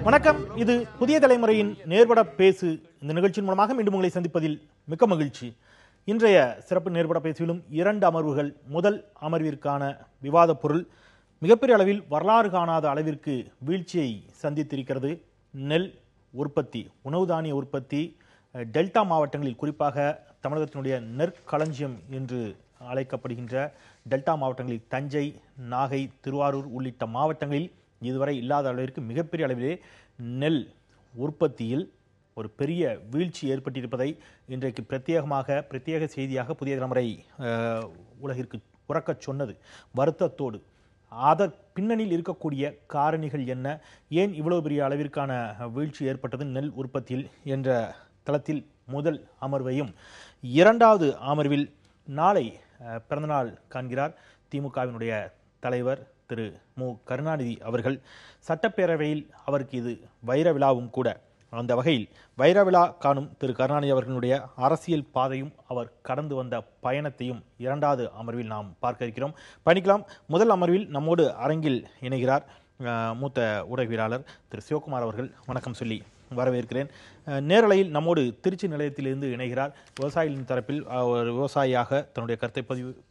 வணக்கம். இது புதிய தலைமுறையின் நேர்பட பேசு. இந்த நிகழ்ச்சியின் மூலமாக மீண்டும் உங்களை சந்திப்பதில் மிக்க மகிழ்ச்சி. இன்றைய சிறப்பு நேர்பட பேசிலும் 2 அமர்வுகள். முதல் அமர்விற்கான விவாத பொருள் மிகப்பெரிய அளவில் வரலாறு காணாத அளவிற்கு வீழ்ச்சியை சந்தித்திருக்கிறது. நெல் உற்பத்தி, உணவு தானிய உற்பத்தி டெல்டா மாவட்டங்களில், குறிப்பாக தமிழகத்தினுடைய நெற்களஞ்சியம் என்று அழைக்கப்படுகின்ற டெல்டா மாவட்டங்களில் தஞ்சை, நாகை, திருவாரூர் உள்ளிட்ட மாவட்டங்களில் இதுவரை இல்லாத அளவிற்கு மிகப்பெரிய அளவிலே நெல் உற்பத்தியில் ஒரு பெரிய வீழ்ச்சி ஏற்பட்டிருப்பதை இன்றைக்கு பிரத்யேக செய்தியாக புதிய தலைமுறை உலகிற்கு உறக்கச் சொன்னது வருத்தத்தோடு. அதன் பின்னணியில் இருக்கக்கூடிய காரணிகள் என்ன, ஏன் இவ்வளவு பெரிய அளவிற்கான வீழ்ச்சி ஏற்பட்டது நெல் உற்பத்தியில் என்ற தளத்தில் முதல் அமர்வையும், இரண்டாவது அமர்வில் நாளை பிறந்தநாள் காண்கிறார் திமுகவினுடைய தலைவர் திரு மு கருணாநிதி அவர்கள். சட்டப்பேரவையில் அவருக்கு இது வைர விழாவும் கூட. அந்த வகையில் வைர விழா காணும் திரு கருணாநிதி அவர்களுடைய அரசியல் பாதையும் அவர் கடந்து வந்த பயணத்தையும் இரண்டாவது அமர்வில் நாம் பார்க்க இருக்கிறோம். பயணிக்கலாம். முதல் அமர்வில் நம்மோடு அரங்கில் இணைகிறார் மூத்த ஊடகவியலாளர் திரு சிவகுமார் அவர்கள். வணக்கம் சொல்லி வரவேற்கிறேன். நேரலையில் நம்மோடு திருச்சி நிலையத்திலிருந்து இணைகிறார் விவசாயிகளின் தரப்பில் ஒரு விவசாயியாக தன்னுடைய கருத்தை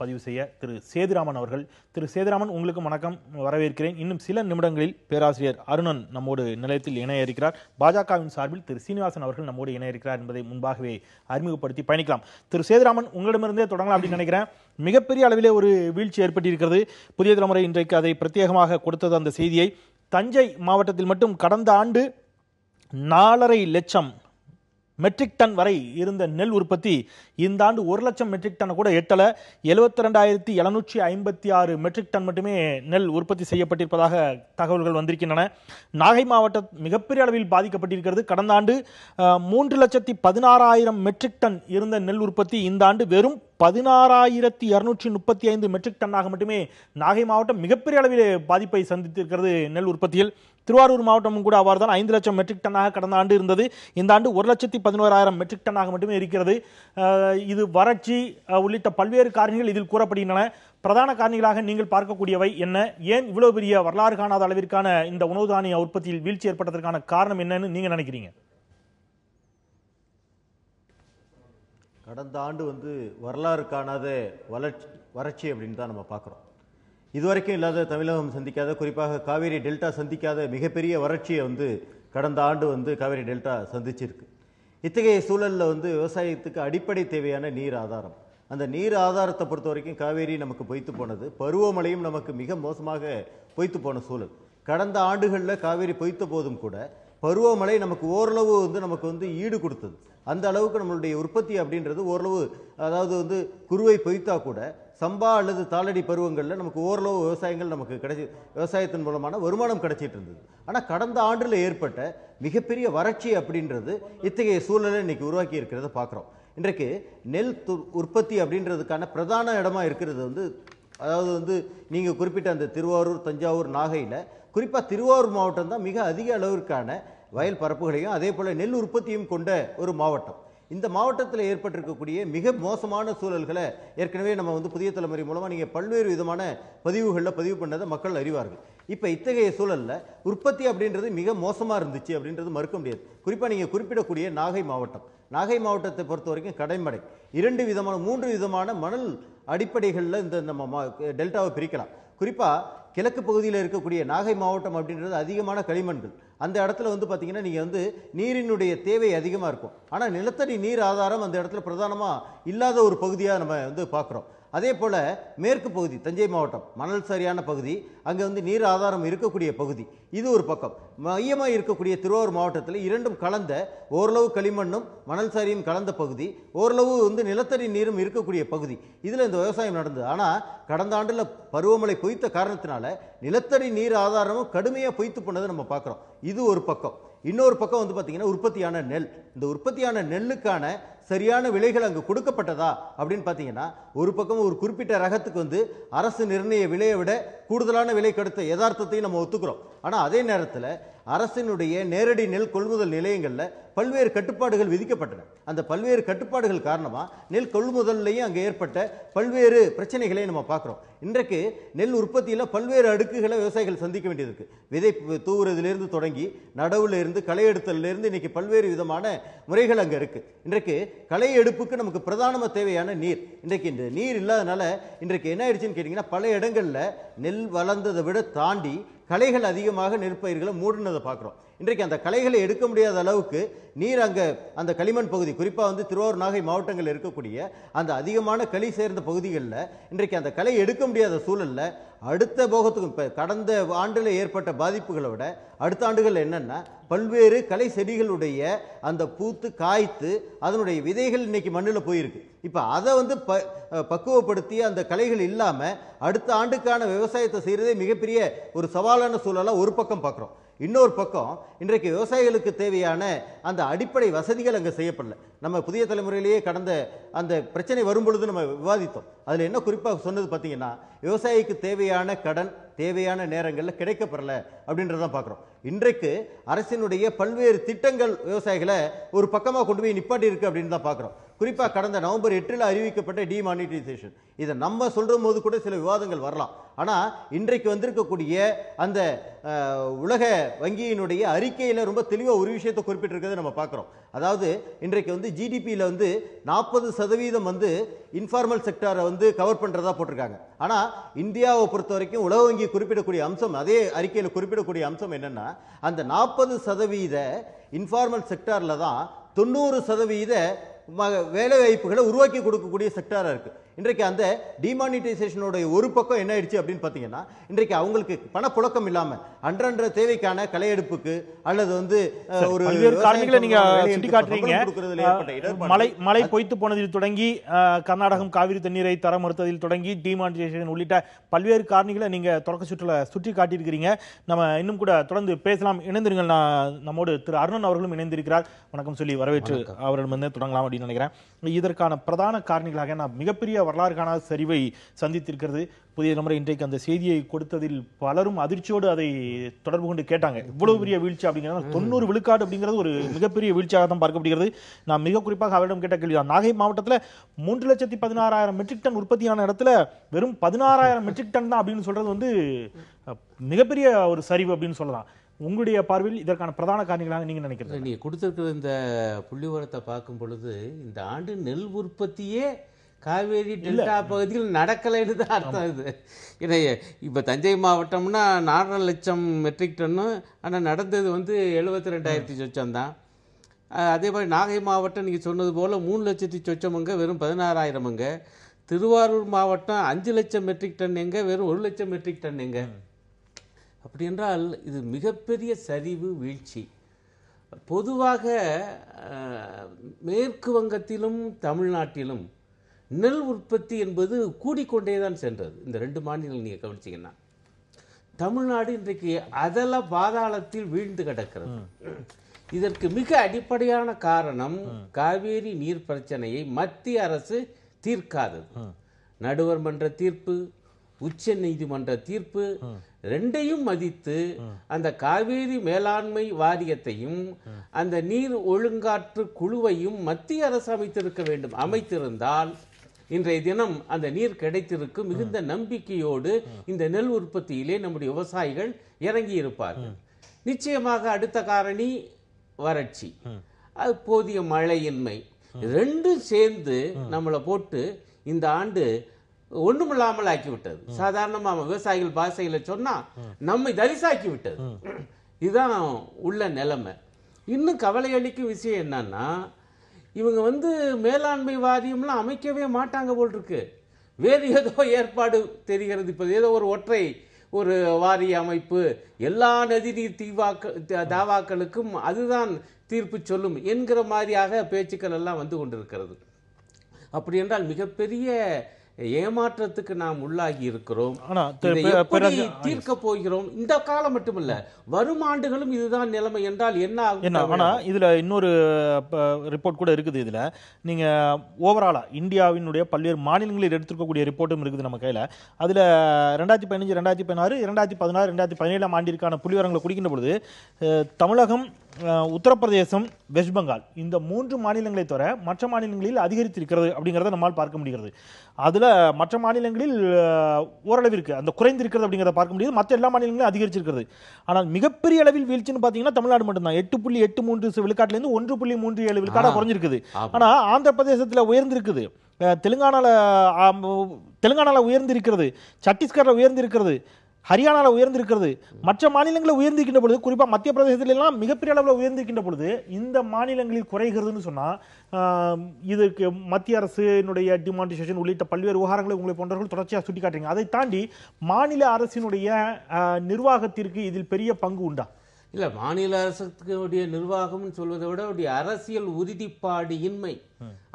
பதிவு செய்ய திரு சேதுராமன் அவர்கள். திரு சேதுராமன், உங்களுக்கு வணக்கம், வரவேற்கிறேன். இன்னும் சில நிமிடங்களில் பேராசிரியர் அருணன் நம்மோடு நிலையத்தில் இணைய இருக்கிறார். பாஜகவின் சார்பில் திரு சீனிவாசன் அவர்கள் நம்மோடு இணைய இருக்கிறார் என்பதை முன்பாகவே அறிமுகப்படுத்தி பயணிக்கலாம். திரு சேதுராமன், உங்களிடமிருந்தே தொடங்கலாம் அப்படின்னு நினைக்கிறேன். மிகப்பெரிய அளவிலே ஒரு வீழ்ச்சி ஏற்பட்டிருக்கிறது. புதிய தலைமுறை இன்றைக்கு அதை பிரத்யேகமாக கொடுத்தது அந்த செய்தியை. தஞ்சை மாவட்டத்தில் மட்டும் கடந்த ஆண்டு 4.5 லட்சம் மெட்ரிக் டன் வரை இருந்த நெல் உற்பத்தி இந்த ஆண்டு 1 லட்சம் மெட்ரிக் டன் கூட எட்டல. 72,756 மெட்ரிக் டன் மட்டுமே நெல் உற்பத்தி செய்யப்பட்டிருப்பதாக தகவல்கள் வந்திருக்கின்றன. நாகை மாவட்டம் மிகப்பெரிய அளவில் பாதிக்கப்பட்டிருக்கிறது. கடந்த ஆண்டு 3,16,000 மெட்ரிக் டன் இருந்த நெல் உற்பத்தி இந்த ஆண்டு வெறும் 16,235 மெட்ரிக் டன்னாக மட்டுமே நாகை மாவட்டம் மிகப்பெரிய அளவில் பாதிப்பை சந்தித்திருக்கிறது நெல் உற்பத்தியில். திருவாரூர் மாவட்டமும் கூட அவ்வாறு தான் 5 லட்சம் மெட்ரிக் டன்னாக கடந்த ஆண்டு இருந்தது. இந்த ஆண்டு 1,11,000 மெட்ரிக் டன்னாக மட்டுமே இருக்கிறது. இது வறட்சி உள்ளிட்ட பல்வேறு காரணிகள் இதில் கூறப்படுகின்றன. பிரதான காரணிகளாக நீங்கள் பார்க்கக்கூடியவை என்ன? ஏன் இவ்வளவு பெரிய வரலாறு காணாத அளவிற்கான இந்த உணவு தானிய உற்பத்தியில் வீழ்ச்சி ஏற்பட்டதற்கான காரணம் என்னன்னு நீங்க நினைக்கிறீங்க? கடந்த ஆண்டு வரலாறு காணாத வறட்சி அப்படின்னு தான் நம்ம பார்க்குறோம். இதுவரைக்கும் இல்லாத, தமிழகம் சந்திக்காத, குறிப்பாக காவேரி டெல்டா சந்திக்காத மிகப்பெரிய வறட்சியை கடந்த ஆண்டு காவேரி டெல்டா சந்திச்சிருக்கு. இத்தகைய சூழலில் விவசாயத்துக்கு அடிப்படை தேவையான நீர் ஆதாரம், அந்த நீர் ஆதாரத்தை பொறுத்த வரைக்கும் காவேரி நமக்கு பொய்த்து போனது. பருவமழையும் நமக்கு மிக மோசமாக பொய்த்து போன சூழல். கடந்த ஆண்டுகளில் காவேரி பொய்த்த போதும் கூட பருவமழை நமக்கு ஓரளவு நமக்கு ஈடு கொடுத்தது. அந்த அளவுக்கு நம்மளுடைய உற்பத்தி அப்படின்றது ஓரளவு, அதாவது குறுவை பொய்த்தா கூட சம்பா அல்லது தாளடி பருவங்களில் நமக்கு ஓரளவு விவசாயங்கள் நமக்கு விவசாயத்தின் மூலமான வருமானம் கிடைச்சிட்டு இருந்தது. ஆனால் கடந்த ஆண்டில் ஏற்பட்ட மிகப்பெரிய வறட்சி அப்படின்றது இத்தகைய சூழலை இன்னைக்கு உருவாக்கி இருக்கிறத பார்க்குறோம். இன்றைக்கு நெல் உற்பத்தி அப்படின்றதுக்கான பிரதான இடமா இருக்கிறது அதாவது நீங்கள் குறிப்பிட்ட அந்த திருவாரூர், தஞ்சாவூர், நாகையில் குறிப்பாக திருவாரூர் மாவட்டம் தான் மிக அதிக அளவிற்கான வயல் பரப்புகளையும் அதே போல் நெல் உற்பத்தியும் கொண்ட ஒரு மாவட்டம். இந்த மாவட்டத்தில் ஏற்பட்டிருக்கக்கூடிய மிக மோசமான சூழல்களை ஏற்கனவே நம்ம புதிய தலைமுறை மூலமாக நீங்கள் பல்வேறு விதமான பதிவுகளில் பதிவு பண்ணதை மக்கள் அறிவார்கள். இப்போ இத்தகைய சூழலில் உற்பத்தி அப்படின்றது மிக மோசமாக இருந்துச்சு அப்படின்றது மறுக்க முடியாது. குறிப்பாக நீங்கள் குறிப்பிடக்கூடிய நாகை மாவட்டத்தை பொறுத்த வரைக்கும் கடைமடை 3 விதமான மணல் அடிப்படைகளில் நம்ம டெல்டாவை பிரிக்கலாம். குறிப்பாக கிழக்கு பகுதியில் இருக்கக்கூடிய நாகை மாவட்டம் அப்படின்றது அதிகமான களிமண்கள். அந்த இடத்துல பார்த்தீங்கன்னா நீங்கள் நீரினுடைய தேவை அதிகமாக இருக்கும். ஆனால் நிலத்தடி நீர் ஆதாரம் அந்த இடத்துல பிரதானமாக இல்லாத ஒரு பகுதியாக நம்ம பார்க்குறோம். அதே போல் மேற்கு பகுதி தஞ்சை மாவட்டம் மணல் சரியான பகுதி, அங்கே நீர் ஆதாரம் இருக்கக்கூடிய பகுதி. இது ஒரு பக்கம். மையமாக இருக்கக்கூடிய திருவாரூர் மாவட்டத்தில் இரண்டும் கலந்த, ஓரளவு களிமண்ணும் மணல் சரியும் கலந்த பகுதி, ஓரளவு நிலத்தடி நீரும் இருக்கக்கூடிய பகுதி. இதில் இந்த விவசாயம் நடந்தது. ஆனால் கடந்த ஆண்டில் பருவமழை பொய்த்த காரணத்தினால நிலத்தடி நீர் ஆதாரமும் கடுமையாக பொய்த்து போனதை நம்ம பார்க்குறோம். இது ஒரு பக்கம். இன்னொரு பக்கம் பார்த்தீங்கன்னா உற்பத்தியான நெல். இந்த உற்பத்தியான நெல்லுக்கான சரியான விலைகள் அங்கு கொடுக்கப்பட்டதா அப்படின்னு பார்த்தீங்கன்னா, ஒரு பக்கம் ஒரு குறிப்பிட்ட ரகத்துக்கு வந்து அரசு நிர்ணய விலையை விட கூடுதலான விலை கொடுத்த யதார்த்தத்தையும் நம்ம ஒத்துக்கிறோம். ஆனால் அதே நேரத்தில் அரசினுடைய நேரடி நெல் கொள்முதல் நிலையங்களில் பல்வேறு கட்டுப்பாடுகள் விதிக்கப்பட்டன. அந்த பல்வேறு கட்டுப்பாடுகள் காரணமாக நெல் கொள்முதல்லையும் அங்கே ஏற்பட்ட பல்வேறு பிரச்சனைகளை நம்ம பார்க்குறோம். இன்றைக்கு நெல் உற்பத்தியில் பல்வேறு அடுக்குகளை விவசாயிகள் சந்திக்க வேண்டியது இருக்கு. விதை தூவுறதுலேருந்து தொடங்கி நடவுல இருந்து களை எடுத்தலிருந்து இன்னைக்கு பல்வேறு விதமான முறைகள் அங்கே இருக்கு. இன்றைக்கு களை எடுப்புக்கு நமக்கு பிரதானமாக தேவையான நீர். இன்றைக்கு இந்த நீர் இல்லாதனால இன்றைக்கு என்ன ஆயிடுச்சுன்னு கேட்டிங்கன்னா, பல இடங்களில் நெல் வளர்ந்ததை விட தாண்டி களைகள் அதிகமாக நெற்பயிர்களை மூடினதை பார்க்குறோம். இன்றைக்கு அந்த களைகளை எடுக்க முடியாத அளவுக்கு நீர் அங்கே அந்த களிமண் பகுதி, குறிப்பாக வந்து திருவாரூர், நாகை மாவட்டங்கள் இருக்கக்கூடிய அந்த அதிகமான களி சேர்ந்த பகுதிகளில் இன்றைக்கு அந்த களை எடுக்க முடியாத சூழலில் அடுத்த போகத்துக்கும் இப்போ கடந்த ஆண்டில் ஏற்பட்ட பாதிப்புகளை விட அடுத்த ஆண்டுகள் என்னன்னா, பல்வேறு களை செடிகளுடைய அந்த பூத்து காய்த்து அதனுடைய விதைகள் இன்னைக்கு மண்ணில் போயிருக்கு. இப்போ அதை வந்து பக்குவப்படுத்தி அந்த களைகள் இல்லாமல் அடுத்த ஆண்டுக்கான விவசாயத்தை செய்கிறதே மிகப்பெரிய ஒரு சவாலான சூழலாக ஒரு பக்கம் பார்க்குறோம். இன்னொரு பக்கம் இன்றைக்கு விவசாயிகளுக்கு தேவையான அந்த அடிப்படை வசதிகள் அங்கே செய்யப்படல. நம்ம புதிய தலைமுறையிலேயே கடந்த அந்த பிரச்சனை வரும்பொழுது நம்ம விவாதித்தோம். அதில் என்ன குறிப்பாக சொன்னது பார்த்தீங்கன்னா, விவசாயிக்கு தேவையான கடன் தேவையான நேரங்களில் கிடைக்கப்படல அப்படின்றதான் பார்க்குறோம். இன்றைக்கு அரசினுடைய பல்வேறு திட்டங்கள் விவசாயிகளை ஒரு பக்கமாக கொண்டு போய் நிப்பாட்டி இருக்கு அப்படின்னு தான் பார்க்குறோம். குறிப்பாக கடந்த நவம்பர் 8 அறிவிக்கப்பட்ட டிமானிட்டைசேஷன், இதை நம்ம சொல்ற போது கூட சில விவாதங்கள் வரலாம். ஆனால் இன்றைக்கு வந்திருக்கக்கூடிய அந்த உலக வங்கியினுடைய அறிக்கையில் ரொம்ப தெளிவாக ஒரு விஷயத்தை குறிப்பிட்டிருக்கிறத நம்ம பார்க்குறோம். அதாவது இன்றைக்கு வந்து ஜிடிபியில் வந்து 40% வந்து இன்ஃபார்மல் செக்டாரை வந்து கவர் பண்ணுறதா போட்டிருக்காங்க. ஆனால் இந்தியாவை பொறுத்த வரைக்கும் உலக வங்கி குறிப்பிடக்கூடிய அம்சம், அதே அறிக்கையில் குறிப்பிடக்கூடிய அம்சம் என்னன்னா, அந்த 40% இன்ஃபார்மல் செக்டாரில் தான் 90% வேலை வாய்ப்புகளை உருவாக்கி கொடுக்கக்கூடிய செக்டாரா இருக்கு. இன்றைக்கு அந்த டிமானிட்டைசேஷனோட ஒரு பக்கம் என்ன ஆயிடுச்சு அப்படின்னு பார்த்தீங்கன்னா, இன்றைக்கு அவங்களுக்கு பணப்புழக்கம் இல்லாம அன்றன்ற தேவைக்கான களையெடுப்புக்கு அல்லது வந்து ஒரு காரணங்களை நீங்க சுட்டிக்காட்டுறீங்க. மழை பொய்த்து போனதில் தொடங்கி கர்நாடகம் காவிரி தண்ணீரை தர மறுத்ததில் தொடங்கி டிமானிட்டைசேஷன் உள்ளிட்ட பல்வேறு காரணிகளை நீங்க தொடக்க சுற்றுல சுற்றி காட்டியிருக்கிறீங்க. நம்ம இன்னும் கூட தொடர்ந்து பேசலாம். இணைந்திருங்கள். நம்மோடு திரு அருணன் அவர்களும் இணைந்திருக்கிறார். வணக்கம் சொல்லி வரவேற்று அவரிடமிருந்து தொடங்கலாம் அப்படின்னு நினைக்கிறேன். இதற்கான பிரதான காரணிகளாக நான் மிகப்பெரிய வரலாறு காணாத சரிவை சந்தித்திருக்கிறது புதிய தலைமுறை. இன்றைக்கு அந்த செய்தியை கொடுத்ததில் பலரும் அதிர்ச்சியோடு அதை தொடர்பு கொண்டு கேட்டாங்க. இவ்வளவு பெரிய வீழ்ச்சி அப்படிங்கிறது 90 விழுக்காடு அப்படிங்கிறது ஒரு மிகப்பெரிய வீழ்ச்சியாக தான் பார்க்கப்படுகிறது. நான் மிக குறிப்பாக அவரிடம் கேட்ட கேள்வி, நாகை மாவட்டத்தில் 3,16,000 மெட்ரிக் டன் உற்பத்தியான இடத்துல வெறும் 16,000 மெட்ரிக் டன் தான் அப்படின்னு சொல்றது வந்து மிகப்பெரிய ஒரு சரிவு அப்படின்னு சொல்லலாம். உங்களுடைய பார்வையில் இதற்கான பிரதான காரணிகளாக நீங்க நினைக்கிறது? நீங்க கொடுத்திருக்கிற இந்த புள்ளி விவரத்தை பார்க்கும் பொழுது இந்த ஆண்டு நெல் உற்பத்தியே காவேரி டெல்டா பகுதியில் நடக்கலைன்னு தான் அர்த்தம். இது ஏன்னா இப்போ தஞ்சை மாவட்டம்னா 4.5 லட்சம் மெட்ரிக் டன்னு, ஆனால் நடந்தது வந்து 72,000 சொச்சம் தான். அதே மாதிரி நாகை மாவட்டம் நீங்கள் சொன்னது போல் 3 லட்சத்தி சொச்சம் எங்கே வெறும் 16,000 எங்கே. திருவாரூர் மாவட்டம் 5 லட்சம் மெட்ரிக் டன் எங்கே வெறும் 1 லட்சம் மெட்ரிக் டன் எங்கே. அப்படி என்றால் இது மிகப்பெரிய சரிவு வீழ்ச்சி. பொதுவாக மேற்கு வங்கத்திலும் தமிழ்நாட்டிலும் நெல் உற்பத்தி என்பது கூடிக்கொண்டே தான் சென்றது. இந்த 2 மாநிலங்கள் நீங்கள் கவனிச்சிங்கன்னா, தமிழ்நாடு இன்றைக்கு அதல பாதாளத்தில் வீழ்ந்து கிடக்கிறது. இதற்கு மிக அடிப்படையான காரணம் காவேரி நீர் பிரச்சனையை மத்திய அரசு தீர்க்காதது. நடுவர் மன்ற தீர்ப்பு, உச்ச நீதிமன்ற தீர்ப்பு ரெண்டையும் மதித்து அந்த காவேரி மேலாண்மை வாரியத்தையும் அந்த நீர் ஒழுங்காற்று குழுவையும் மத்திய அரசு அமைத்திருக்க வேண்டும். அமைத்திருந்தால் இன்றைய தினம் அந்த நீர் கிடைத்திருக்கும். மிகுந்த நம்பிக்கையோடு இந்த நெல் உற்பத்தியிலே நம்முடைய விவசாயிகள் இறங்கி இருப்பார்கள். நிச்சயமாக அடுத்த காரணி வறட்சி, அது போதிய மழையின்மை, ரெண்டும் சேர்ந்து நம்மளை போட்டு இந்த ஆண்டு ஒண்ணுமில்லாமல் ஆக்கிவிட்டது. சாதாரணமாக விவசாயிகள் பாசையில சொன்னா நம்மை தரிசாக்கி விட்டது. இதுதான் உள்ள நிலைமை. இன்னும் கவலை அளிக்கும் விஷயம் என்னன்னா, இவங்க வந்து மேலாண்மை வாரியம்லாம் அமைக்கவே மாட்டாங்க போல் இருக்கு. வேறு ஏதோ ஏற்பாடு தெரிகிறது. இப்போ ஏதோ ஒரு ஒற்றை ஒரு வாரிய அமைப்பு, எல்லா நதிநீர் தாவாக்களுக்கும் அதுதான் தீர்ப்பு சொல்லும் என்கிற மாதிரியாக பேச்சுக்கள் எல்லாம் வந்து கொண்டிருக்கிறது. அப்படி என்றால் மிகப்பெரிய ஏமாற்றத்துக்கு நாம் உள்ளாகி இருக்கிறோம். ஆனா, இதை எப்படி தீர்க்க போகிறோம்? இந்த காலம் மட்டுமல்ல, வரும் ஆண்டுகளும் இதுதான் நிலைமை என்றால் என்ன ஆகும்? ஆனா இதுல இன்னொரு ரிப்போர்ட் கூட இருக்குது. இதுல நீங்க ஓவராலா இந்தியாவினுடைய பல்வேறு மாநிலங்களில் எடுத்துக்கக்கூடிய ரிப்போர்ட்டும் இருக்குது நம்ம கையில. அதுல 2015, 2016, 2016, 2017 ஆண்டிற்கான புள்ளிவிவரங்களை குடிக்கின்ற பொழுது தமிழகம், உத்தரப்பிரதேசம், வெஸ்ட் பெங்கால் இந்த 3 மாநிலங்களை தவிர மற்ற மாநிலங்களில் அதிகரித்திருக்கிறது அப்படிங்கிறத நம்மால் பார்க்க முடிகிறது. அதுல மற்ற மாநிலங்களில் ஓரளவிற்கு அந்த குறைந்திருக்கிறது அப்படிங்கிறத பார்க்க முடியுது. மற்ற எல்லா மாநிலங்களும் அதிகரிச்சிருக்கிறது. ஆனால் மிகப்பெரிய அளவில் வீழ்ச்சின்னு பாத்தீங்கன்னா தமிழ்நாடு மட்டும்தான். 8.83 விழுக்காட்டுல இருந்து 1.37 விழுக்காடா குறைஞ்சிருக்குது. ஆனா ஆந்திர பிரதேசத்துல உயர்ந்திருக்குது, தெலுங்கானால உயர்ந்திருக்கிறது, சத்தீஸ்கர்ல உயர்ந்திருக்கிறது, ஹரியானால உயர்ந்திருக்கிறது, மற்ற மாநிலங்களில் உயர்ந்திருக்கின்ற பொழுது, குறிப்பா மத்திய பிரதேசத்துல எல்லாம் மிகப்பெரிய அளவில் உயர்ந்திருக்கின்ற பொழுது இந்த மாநிலங்களில் குறைகிறதுன்னு சொன்னா இதற்கு மத்திய அரசினுடைய டிமானிட்டைசேஷன் உள்ளிட்ட பல்வேறு விவகாரங்களை உங்களை போன்றவர்கள் தொடர்ச்சியாக சுட்டிக்காட்டுறீங்க. அதை தாண்டி மாநில அரசினுடைய நிர்வாகத்திற்கு இதில் பெரிய பங்கு உண்டா? இல்ல, மாநில அரசுடைய நிர்வாகம்னு சொல்வதை விட அரசியல் உறுதிப்பாடு இன்மை,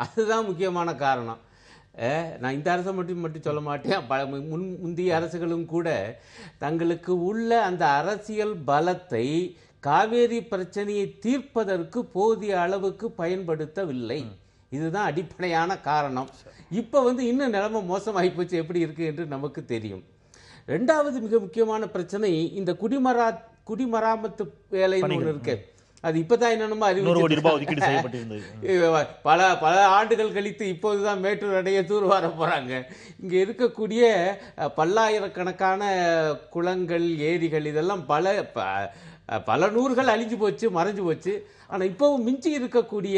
அதுதான் முக்கியமான காரணம். நான் இந்த அரசை மட்டும் சொல்ல மாட்டேன், முந்தைய அரசுகளும் கூட தங்களுக்கு உள்ள அந்த அரசியல் பலத்தை காவேரி பிரச்சனையை தீர்ப்பதற்கு போதிய அளவுக்கு பயன்படுத்தவில்லை. இதுதான் அடிப்படையான காரணம். இப்ப இன்னும் நிலைமை மோசமாகி போச்சு, எப்படி இருக்கு என்று நமக்கு தெரியும். ரெண்டாவது மிக முக்கியமான பிரச்சனை இந்த குடிமராமத்து வேலைன்னு ஒன்று இருக்கு. அது இப்பதான் என்னென்னமோ பல ஆண்டுகள் கழித்து இப்போதுதான் மேட்டூர் அணையை தூர்வார போறாங்க. இங்க இருக்கக்கூடிய பல்லாயிரக்கணக்கான குளங்கள், ஏரிகள் இதெல்லாம் பல நூறுகள் அழிஞ்சு போச்சு, மறைஞ்சு போச்சு. ஆனா இப்பவும் மிஞ்சி இருக்கக்கூடிய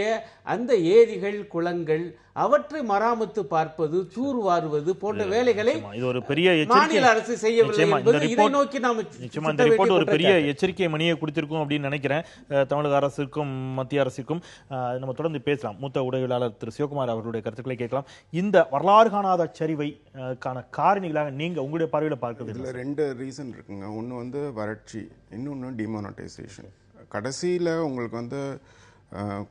அந்த ஏரிகள், குளங்கள் அவற்றை மராமத்து பார்ப்பது, தூர்வாருவது போன்ற வேலைகளை மாநில அரசு செய்யவில்லை என்பது இதை நோக்கி நாம் இந்த ரிப்போர்ட் ஒரு பெரிய எச்சரிக்கை மணியை கொடுத்திருக்கும் அப்படின்னு நினைக்கிறேன் தமிழக அரசுக்கும் மத்திய அரசுக்கும். நம்ம தொடர்ந்து பேசலாம். மூத்த ஊடகவியலாளர் திரு சிவகுமார் அவர்களுடைய கருத்துக்களை கேட்கலாம். இந்த வரலாறு காணாத சரிவைக்கான காரணிகளாக நீங்க உங்களுடைய பார்வையில பார்க்கிறது? இதுல 2 ரீசன் இருக்குங்க. ஒன்று வறட்சி, இன்னொன்று டிமானிட்டைசேஷன். கடைசியில் உங்களுக்கு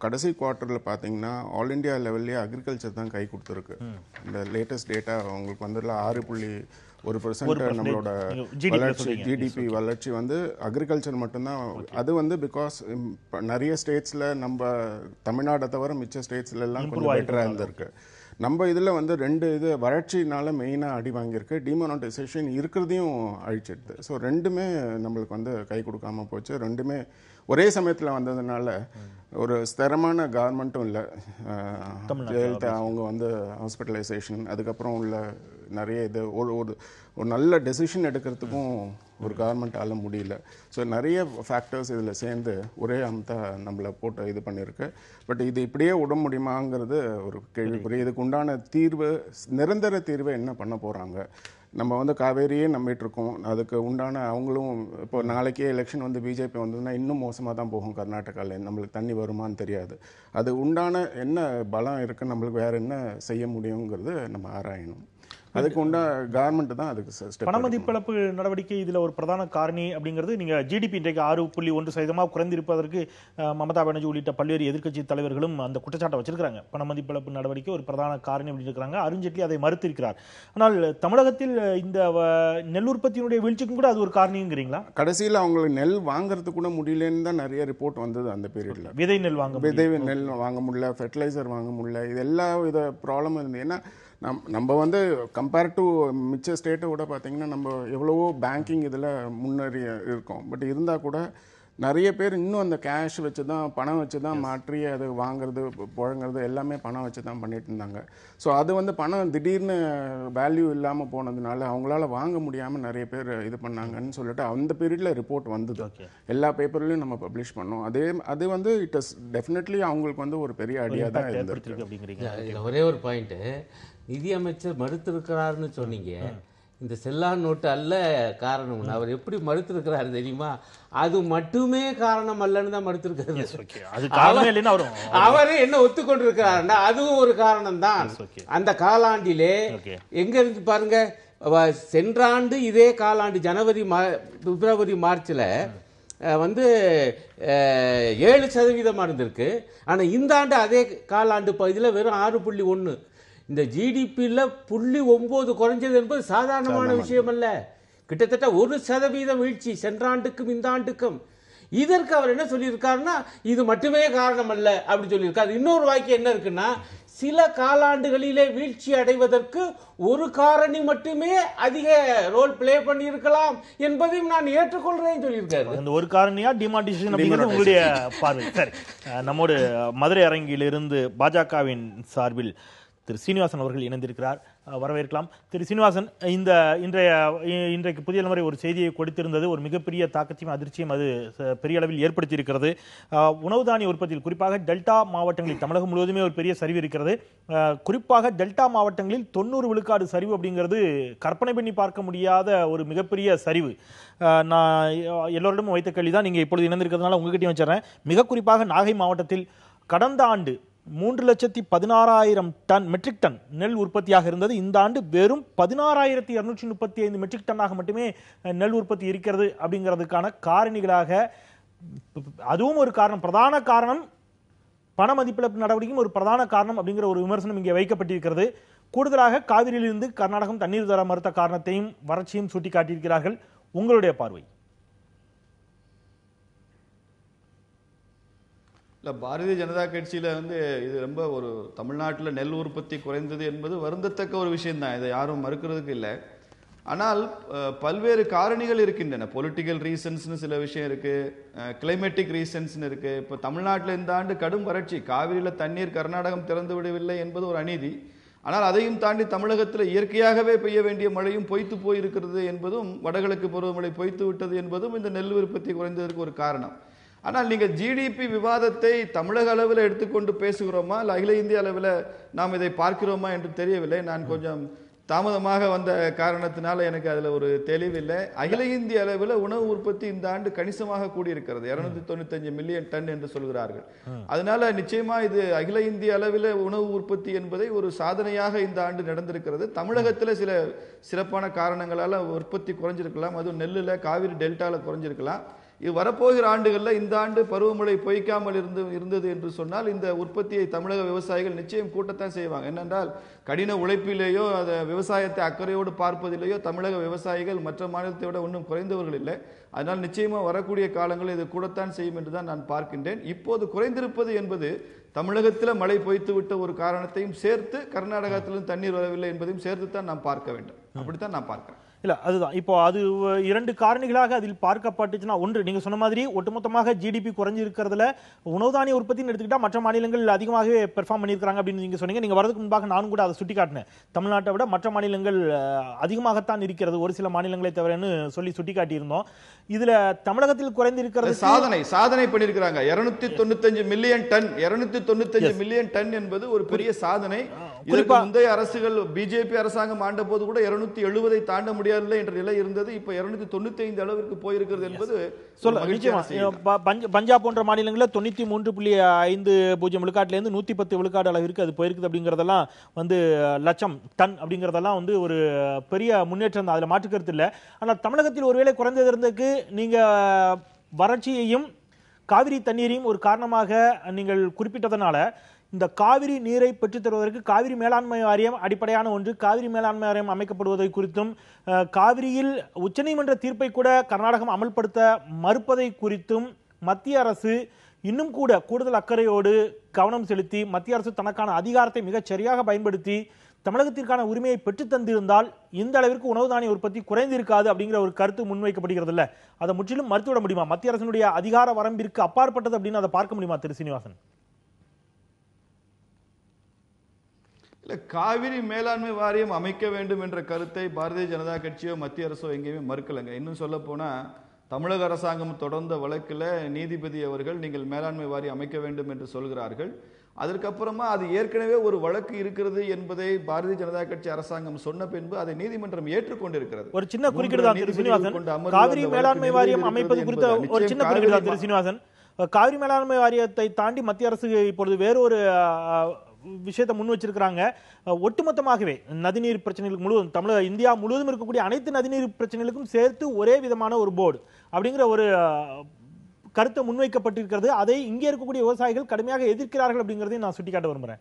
கடைசி குவார்ட்டரில் பார்த்தீங்கன்னா ஆல் இண்டியா லெவல்லே அக்ரிகல்ச்சர் தான் கை கொடுத்துருக்கு. இந்த லேட்டஸ்ட் டேட்டா உங்களுக்கு 6.1% நம்மளோட வளர்ச்சி, ஜிடிபி வளர்ச்சி அக்ரிகல்ச்சர் மட்டும்தான். அது பிகாஸ் நிறைய ஸ்டேட்ஸில் நம்ம தமிழ்நாட்டை தவிர மிச்ச ஸ்டேட்ஸ்ல எல்லாம் கொஞ்சம் பெட்டராக இருந்திருக்கு. நம்ம இதில் 2 வறட்சினால மெயினாக அடி வாங்கியிருக்கு. டிமானிட்டைசேஷன் இருக்கிறதையும் அழிச்சிடுது. ஸோ ரெண்டுமே நம்மளுக்கு கை கொடுக்காம போச்சு. ரெண்டுமே ஒரே சமயத்தில் வந்ததுனால ஒரு ஸ்திரமான கவர்மெண்ட்டும் இல்லை. ஜெயலலிதா அவங்க ஹாஸ்பிட்டலைசேஷன், அதுக்கப்புறம் உள்ள நிறைய இது ஒரு நல்ல டெசிஷன் எடுக்கிறதுக்கும் ஒரு கவர்மெண்ட்டால முடியல. ஸோ நிறைய ஃபேக்டர்ஸ் இதில் சேர்ந்து ஒரே நம்மளை போட்டு இது பண்ணியிருக்கு. பட் இது இப்படியே விட முடியுமாங்கிறது ஒரு கேள்விக்குரிய. இதுக்கு உண்டான தீர்வு, நிரந்தர தீர்வை என்ன பண்ண போகிறாங்க? நம்ம காவேரியே நம்பிட்டு இருக்கோம். அதுக்கு உண்டான அவங்களும் இப்போ நாளைக்கே எலெக்ஷன் பிஜேபி வந்ததுன்னா இன்னும் மோசமாக தான் போகும். கர்நாடகாவில் நம்மளுக்கு தண்ணி வருமானு தெரியாது. அது உண்டான என்ன பலம் இருக்குது, நம்மளுக்கு வேற என்ன செய்ய முடியுங்கிறது நம்ம ஆராயணும். அதுக்கு உண்டா கவர்மெண்ட் தான் அதுக்கு பணமதிப்பிழப்பு நடவடிக்கை இதுல ஒரு பிரதான காரணி அப்படிங்கிறது. நீங்க ஜிடிபி இன்றைக்கு 6.1% குறைந்திருப்பதற்கு மமதா பானர்ஜி உள்ளிட்ட பல்வேறு எதிர்க்கட்சி தலைவர்களும் அந்த குற்றச்சாட்டை வச்சிருக்காங்க. பணமதிப்பிழப்பு நடவடிக்கை ஒரு பிரதான காரணி அப்படின்னு இருக்கிறாங்க. அருண்ஜேட்லி அதை மறுத்திருக்கிறார். ஆனால் தமிழகத்தில் இந்த நெல் உற்பத்தியினுடைய வீழ்ச்சிக்கும் கூட அது ஒரு காரணிங்கிறீங்களா? கடைசியில் அவங்களுக்கு நெல் வாங்குறது கூட முடியலன்னு தான் நிறைய ரிப்போர்ட் வந்தது. அந்த பீரியட்ல விதை நெல் வாங்க முடியல, ஃபெர்டிலைசர் வாங்க முடியல. இது எல்லா வித ப்ராப்ளமும் இருந்தது. ஏன்னா நம்ம கம்பேர் டு மிச்ச ஸ்டேட்டை விட பார்த்தீங்கன்னா நம்ம எவ்வளவோ பேங்கிங் இதில் முன்னேறி இருக்கோம். பட் இருந்தால் கூட நிறைய பேர் இன்னும் அந்த கேஷ் வச்சு தான், பணம் வச்சு தான் மாற்றி அது வாங்குறது, புழங்குறது எல்லாமே பணம் வச்சு தான் பண்ணிட்டு இருந்தாங்க. ஸோ அது பணம் திடீர்னு வேல்யூ இல்லாமல் போனதுனால அவங்களால வாங்க முடியாமல் நிறைய பேர் இது பண்ணாங்கன்னு சொல்லிட்டு அந்த பீரியடில் ரிப்போர்ட் வந்தது. எல்லா பேப்பர்லையும் நம்ம பப்ளிஷ் பண்ணோம். அது இட் இஸ் டெஃபினெட்லி அவங்களுக்கு ஒரு பெரிய ஐடியா தான் இருந்திருக்கு. ஒரே ஒரு பாயிண்ட், நிதியமைச்சர் மறுத்திருக்கிறாருன்னு சொன்னீங்க. இந்த செல்லா நோட்டு அல்ல காரணம். அவர் எப்படி மறுத்திருக்கிறாரு தெரியுமா? அது மட்டுமே காரணம் அல்லன்னு தான் மறுத்திருக்காரு. அவரே என்ன ஒத்துக்கொண்டிருக்கிறாருன்னா அதுவும் ஒரு காரணம் தான். அந்த காலாண்டிலே எங்க இருந்து பாருங்க, சென்ற ஆண்டு இதே காலாண்டு ஜனவரி, பிப்ரவரி, மார்ச்ல 7% இருந்திருக்கு. ஆனா இந்த ஆண்டு அதே காலாண்டு பகுதியில் வெறும் 6.1. இந்த ஜிடிபியில் 0.9 குறைஞ்சது என்பது சாதாரணமான விஷயம் அல்ல. கிட்டத்தட்ட 1% வீழ்ச்சி சென்ற ஆண்டுக்கும் இந்த ஆண்டுக்கும். இதற்கு அவர் என்ன சொல்லியிருக்காருன்னா இது மட்டுமே காரணம் அல்ல அப்படி சொல்லியிருக்காரு. இன்னொரு வாக்கியம் என்ன இருக்குன்னா, சில காலாண்டுகளிலே வீழ்ச்சி அடைவதற்கு ஒரு காரணி மட்டுமே அதிக ரோல் பிளே பண்ணியிருக்கலாம் என்பதையும் நான் ஏற்றுக்கொள்றேன் சொல்லியிருக்காரு. அந்த ஒரு காரணியா டிமானிட்டைசேஷன் அப்படிங்கிறது உங்களுடைய பார்வை. சரி, நம்மோடு மதுரை அரங்கிலிருந்து பாஜகவின் சார்பில் திரு சீனிவாசன் அவர்கள் இணைந்திருக்கிறார், வரவேற்கலாம். திரு சீனிவாசன், இன்றைக்கு புதிய தலைமுறை ஒரு செய்தியை கொடுத்திருந்தது, ஒரு மிகப்பெரிய தாக்கத்தையும் அதிர்ச்சியும் அது பெரிய அளவில் ஏற்படுத்தி இருக்கிறது. உணவு தானிய உற்பத்தியில் குறிப்பாக டெல்டா மாவட்டங்களில் தமிழகம் முழுவதுமே ஒரு பெரிய சரிவு இருக்கிறது. குறிப்பாக டெல்டா மாவட்டங்களில் 90 விழுக்காடு சரிவு அப்படிங்கிறது கற்பனை பண்ணி பார்க்க முடியாத ஒரு மிகப்பெரிய சரிவு. நான் எல்லோரிடமும் வைத்த கேள்வி தான், நீங்க இப்பொழுது இணைந்திருக்கிறதுனால உங்ககிட்டயும் வச்சிடறேன். மிக குறிப்பாக நாகை மாவட்டத்தில் கடந்த ஆண்டு 3,16,000 டன் மெட்ரிக் டன் நெல் உற்பத்தியாக இருந்தது. இந்த ஆண்டு வெறும் 16,235 மெட்ரிக் டன்னாக மட்டுமே நெல் உற்பத்தி இருக்கிறது. அப்படிங்கிறதுக்கான காரணிகளாக அதுவும் ஒரு காரணம், பிரதான காரணம் பண மதிப்பிழப்பு நடவடிக்கையும் ஒரு பிரதான காரணம் அப்படிங்கிற ஒரு விமர்சனம் இங்கே வைக்கப்பட்டிருக்கிறது. கூடுதலாக காவிரியிலிருந்து கர்நாடகம் தண்ணீர் தர மறுத்த காரணத்தையும் வறட்சியும் சுட்டிக்காட்டியிருக்கிறார்கள். உங்களுடைய பார்வை? இல்லை, பாரதிய ஜனதா கட்சியில் இது ரொம்ப ஒரு தமிழ்நாட்டில் நெல் உற்பத்தி குறைந்தது என்பது வருந்தத்தக்க ஒரு விஷயம்தான், இதை யாரும் மறுக்கிறதுக்கு இல்லை. ஆனால் பல்வேறு காரணிகள் இருக்கின்றன. பொலிட்டிக்கல் ரீசன்ஸ்னு சில விஷயம் இருக்குது, கிளைமேட்டிக் ரீசன்ஸ்னு இருக்குது. இப்போ தமிழ்நாட்டில் இந்த ஆண்டு கடும் வறட்சி, காவிரியில் தண்ணீர் கர்நாடகம் திறந்து விடவில்லை என்பது ஒரு அநீதி. ஆனால் அதையும் தாண்டி தமிழகத்தில் இயற்கையாகவே பெய்ய வேண்டிய மழையும் பொய்த்து போயிருக்கிறது என்பதும், வடகிழக்கு பருவமழை பொய்த்து விட்டது என்பதும் இந்த நெல் உற்பத்தி குறைந்ததற்கு ஒரு காரணம். ஆனால் நீங்கள் ஜிடிபி விவாதத்தை தமிழக அளவில் எடுத்துக்கொண்டு பேசுகிறோமா இல்லை அகில இந்திய அளவில் நாம் இதை பார்க்கிறோமா என்று தெரியவில்லை. நான் கொஞ்சம் தாமதமாக வந்த காரணத்தினால எனக்கு அதில் ஒரு தெளிவில்லை. அகில இந்திய அளவில் உணவு உற்பத்தி இந்த ஆண்டு கணிசமாக கூடியிருக்கிறது, 295 மில்லியன் டன் என்று சொல்கிறார்கள். அதனால நிச்சயமா இது அகில இந்திய அளவில் உணவு உற்பத்தி என்பதை ஒரு சாதனையாக இந்த ஆண்டு நடந்திருக்கிறது. தமிழகத்தில் சில சிறப்பான காரணங்களால் உற்பத்தி குறைஞ்சிருக்கலாம், அதுவும் நெல்லில் காவிரி டெல்டாவில் குறைஞ்சிருக்கலாம். இது வரப்போகிற ஆண்டுகளில் இந்த ஆண்டு பருவமழை பொய்க்காமல் இருந்தது என்று சொன்னால் இந்த உற்பத்தியை தமிழக விவசாயிகள் நிச்சயம் கூட்டத்தான் செய்வாங்க. என்னென்றால் கடின உழைப்பிலேயோ அதை விவசாயத்தை அக்கறையோடு பார்ப்பதிலேயோ தமிழக விவசாயிகள் மற்ற மாநிலத்தை விட ஒன்றும் குறைந்தவர்கள் இல்லை. அதனால் நிச்சயமாக வரக்கூடிய காலங்களில் இது கூடத்தான் செய்யும் என்று தான் நான் பார்க்கின்றேன். இப்போது குறைந்திருப்பது என்பது தமிழகத்தில் மழை பொய்த்து விட்ட ஒரு காரணத்தையும் சேர்த்து கர்நாடகத்திலும் தண்ணீர் வரவில்லை என்பதையும் சேர்த்து தான் நாம் பார்க்க வேண்டும். அப்படித்தான் நான் பார்க்கிறேன். இல்ல, அதுதான் இப்போ அது இரண்டு காரணிகளாக அதில் பார்க்கப்பட்டுச்சுன்னா, ஒன்று நீங்க சொன்ன மாதிரி ஒட்டுமொத்தமாக ஜிடிபி குறைஞ்சி இருக்கிறதுல உணவு தானிய உற்பத்தின்னு எடுத்துக்கிட்டா மற்ற மாநிலங்கள் அதிகமாகவே பெர்ஃபார்ம் பண்ணியிருக்காங்க அப்படின்னு நீங்க சொன்னீங்க. நீங்க வரதுக்கு முன்பாக நானும் கூட அதை சுட்டி காட்டினேன். தமிழ்நாட்டை விட மற்ற மாநிலங்கள் அதிகமாகத்தான் இருக்கிறது, ஒரு சில மாநிலங்களை தவிரன்னு சொல்லி சுட்டி காட்டியிருந்தோம். இதுல தமிழகத்தில் குறைந்திருக்கிறது சாதனை பண்ணியிருக்கிறாங்க. 295 மில்லியன் டன் 295 மில்லியன் டன் என்பது ஒரு பெரிய சாதனை. இதற்கு முந்தைய அரசுகள் பிஜேபி அரசாங்கம் ஆண்ட போது கூட 270 தாண்ட முடியாது என்ற நிலை இருந்தது. இப்ப 295 அளவிற்கு போயிருக்கிறது என்பது பஞ்சாப் போன்ற மாநிலங்களில் 93.50 விழுக்காட்டுல இருந்து 110 விழுக்காடு அளவிற்கு அது போயிருக்குது. அப்படிங்கறதெல்லாம் லட்சம் டன் அப்படிங்கறதெல்லாம் ஒரு பெரிய முன்னேற்றம் தான், அதுல மாற்றுக்கருத்து இல்லை. ஆனால் தமிழகத்தில் ஒருவேளை குறைந்தது இருந்ததுக்கு நீங்க வறட்சியையும் காவிரி தண்ணீரையும் ஒரு காரணமாக நீங்கள் குறிப்பிட்டதனால இந்த காவிரி நீரை பெற்றுத் தருவதற்கு காவிரி மேலாண்மை வாரியம் அடிப்படையான ஒன்று, காவிரி மேலாண்மை வாரியம் அமைக்கப்படுவதை குறித்தும் காவிரியில் உச்சநீதிமன்ற தீர்ப்பை கூட கர்நாடகம் அமல்படுத்த மறுப்பதை குறித்தும் மத்திய அரசு இன்னும் கூட கூடுதல் அக்கறையோடு கவனம் செலுத்தி மத்திய அரசு தனக்கான அதிகாரத்தை மிகச் சரியாக பயன்படுத்தி தமிழகத்திற்கான உரிமையை பெற்றுத் தந்திருந்தால் இந்த அளவிற்கு உணவு தானிய உற்பத்தி குறைந்திருக்காது அப்படிங்கிற ஒரு கருத்து முன்வைக்கப்படுகிறது இல்ல, அதை முற்றிலும் மறுத்துவிட முடியுமா? மத்திய அரசினுடைய அதிகார வரம்பிற்கு அப்பாற்பட்டது அப்படின்னு அதை பார்க்க முடியுமா திரு சீனிவாசன்? காவிரி மேலாண்மை வாரியம் அமைக்க வேண்டும் என்ற கருத்தை பாரதிய ஜனதா கட்சியோ மத்திய அரசோ எங்கேயுமே மறுக்கலைங்க. இன்னும் சொல்ல போனா தமிழக அரசாங்கம் தொடர்ந்த வழக்கில் நீதிபதி அவர்கள் நீங்கள் மேலாண்மை வாரியம் அமைக்க வேண்டும் என்று சொல்கிறார்கள். அதற்கப்புறமா அது ஏற்கனவே ஒரு வழக்கு இருக்கிறது என்பதை பாரதிய ஜனதா கட்சி அரசாங்கம் சொன்ன பின்பு அதை நீதிமன்றம் ஏற்றுக்கொண்டிருக்கிறது. ஒரு சின்ன குறுக்கீடு தான் திரு சீனிவாசன், காவிரி மேலாண்மை வாரியம் அமைப்பது குறித்த ஒரு சின்ன குறுக்கீடு தான் திரு சீனிவாசன். காவிரி மேலாண்மை வாரியத்தை தாண்டி மத்திய அரசு இப்பொழுது வேறொரு விஷயத்தை முன் வச்சிருக்கிறாங்க. ஒட்டுமொத்தமாகவே நதிநீர் பிரச்சனைகளுக்கு முழுவதும் இந்தியா முழுவதும் இருக்கக்கூடிய அனைத்து நதிநீர் பிரச்சனைகளுக்கும் சேர்த்து ஒரே விதமான ஒரு போர்டு அப்படிங்கிற ஒரு கருத்தை முன்வைக்கப்பட்டிருக்கிறது. அதை இங்கே இருக்கக்கூடிய விவசாயிகள் கடுமையாக எதிர்க்கிறார்கள் அப்படிங்கறதை நான் சுட்டிக்காட்ட விரும்புறேன்.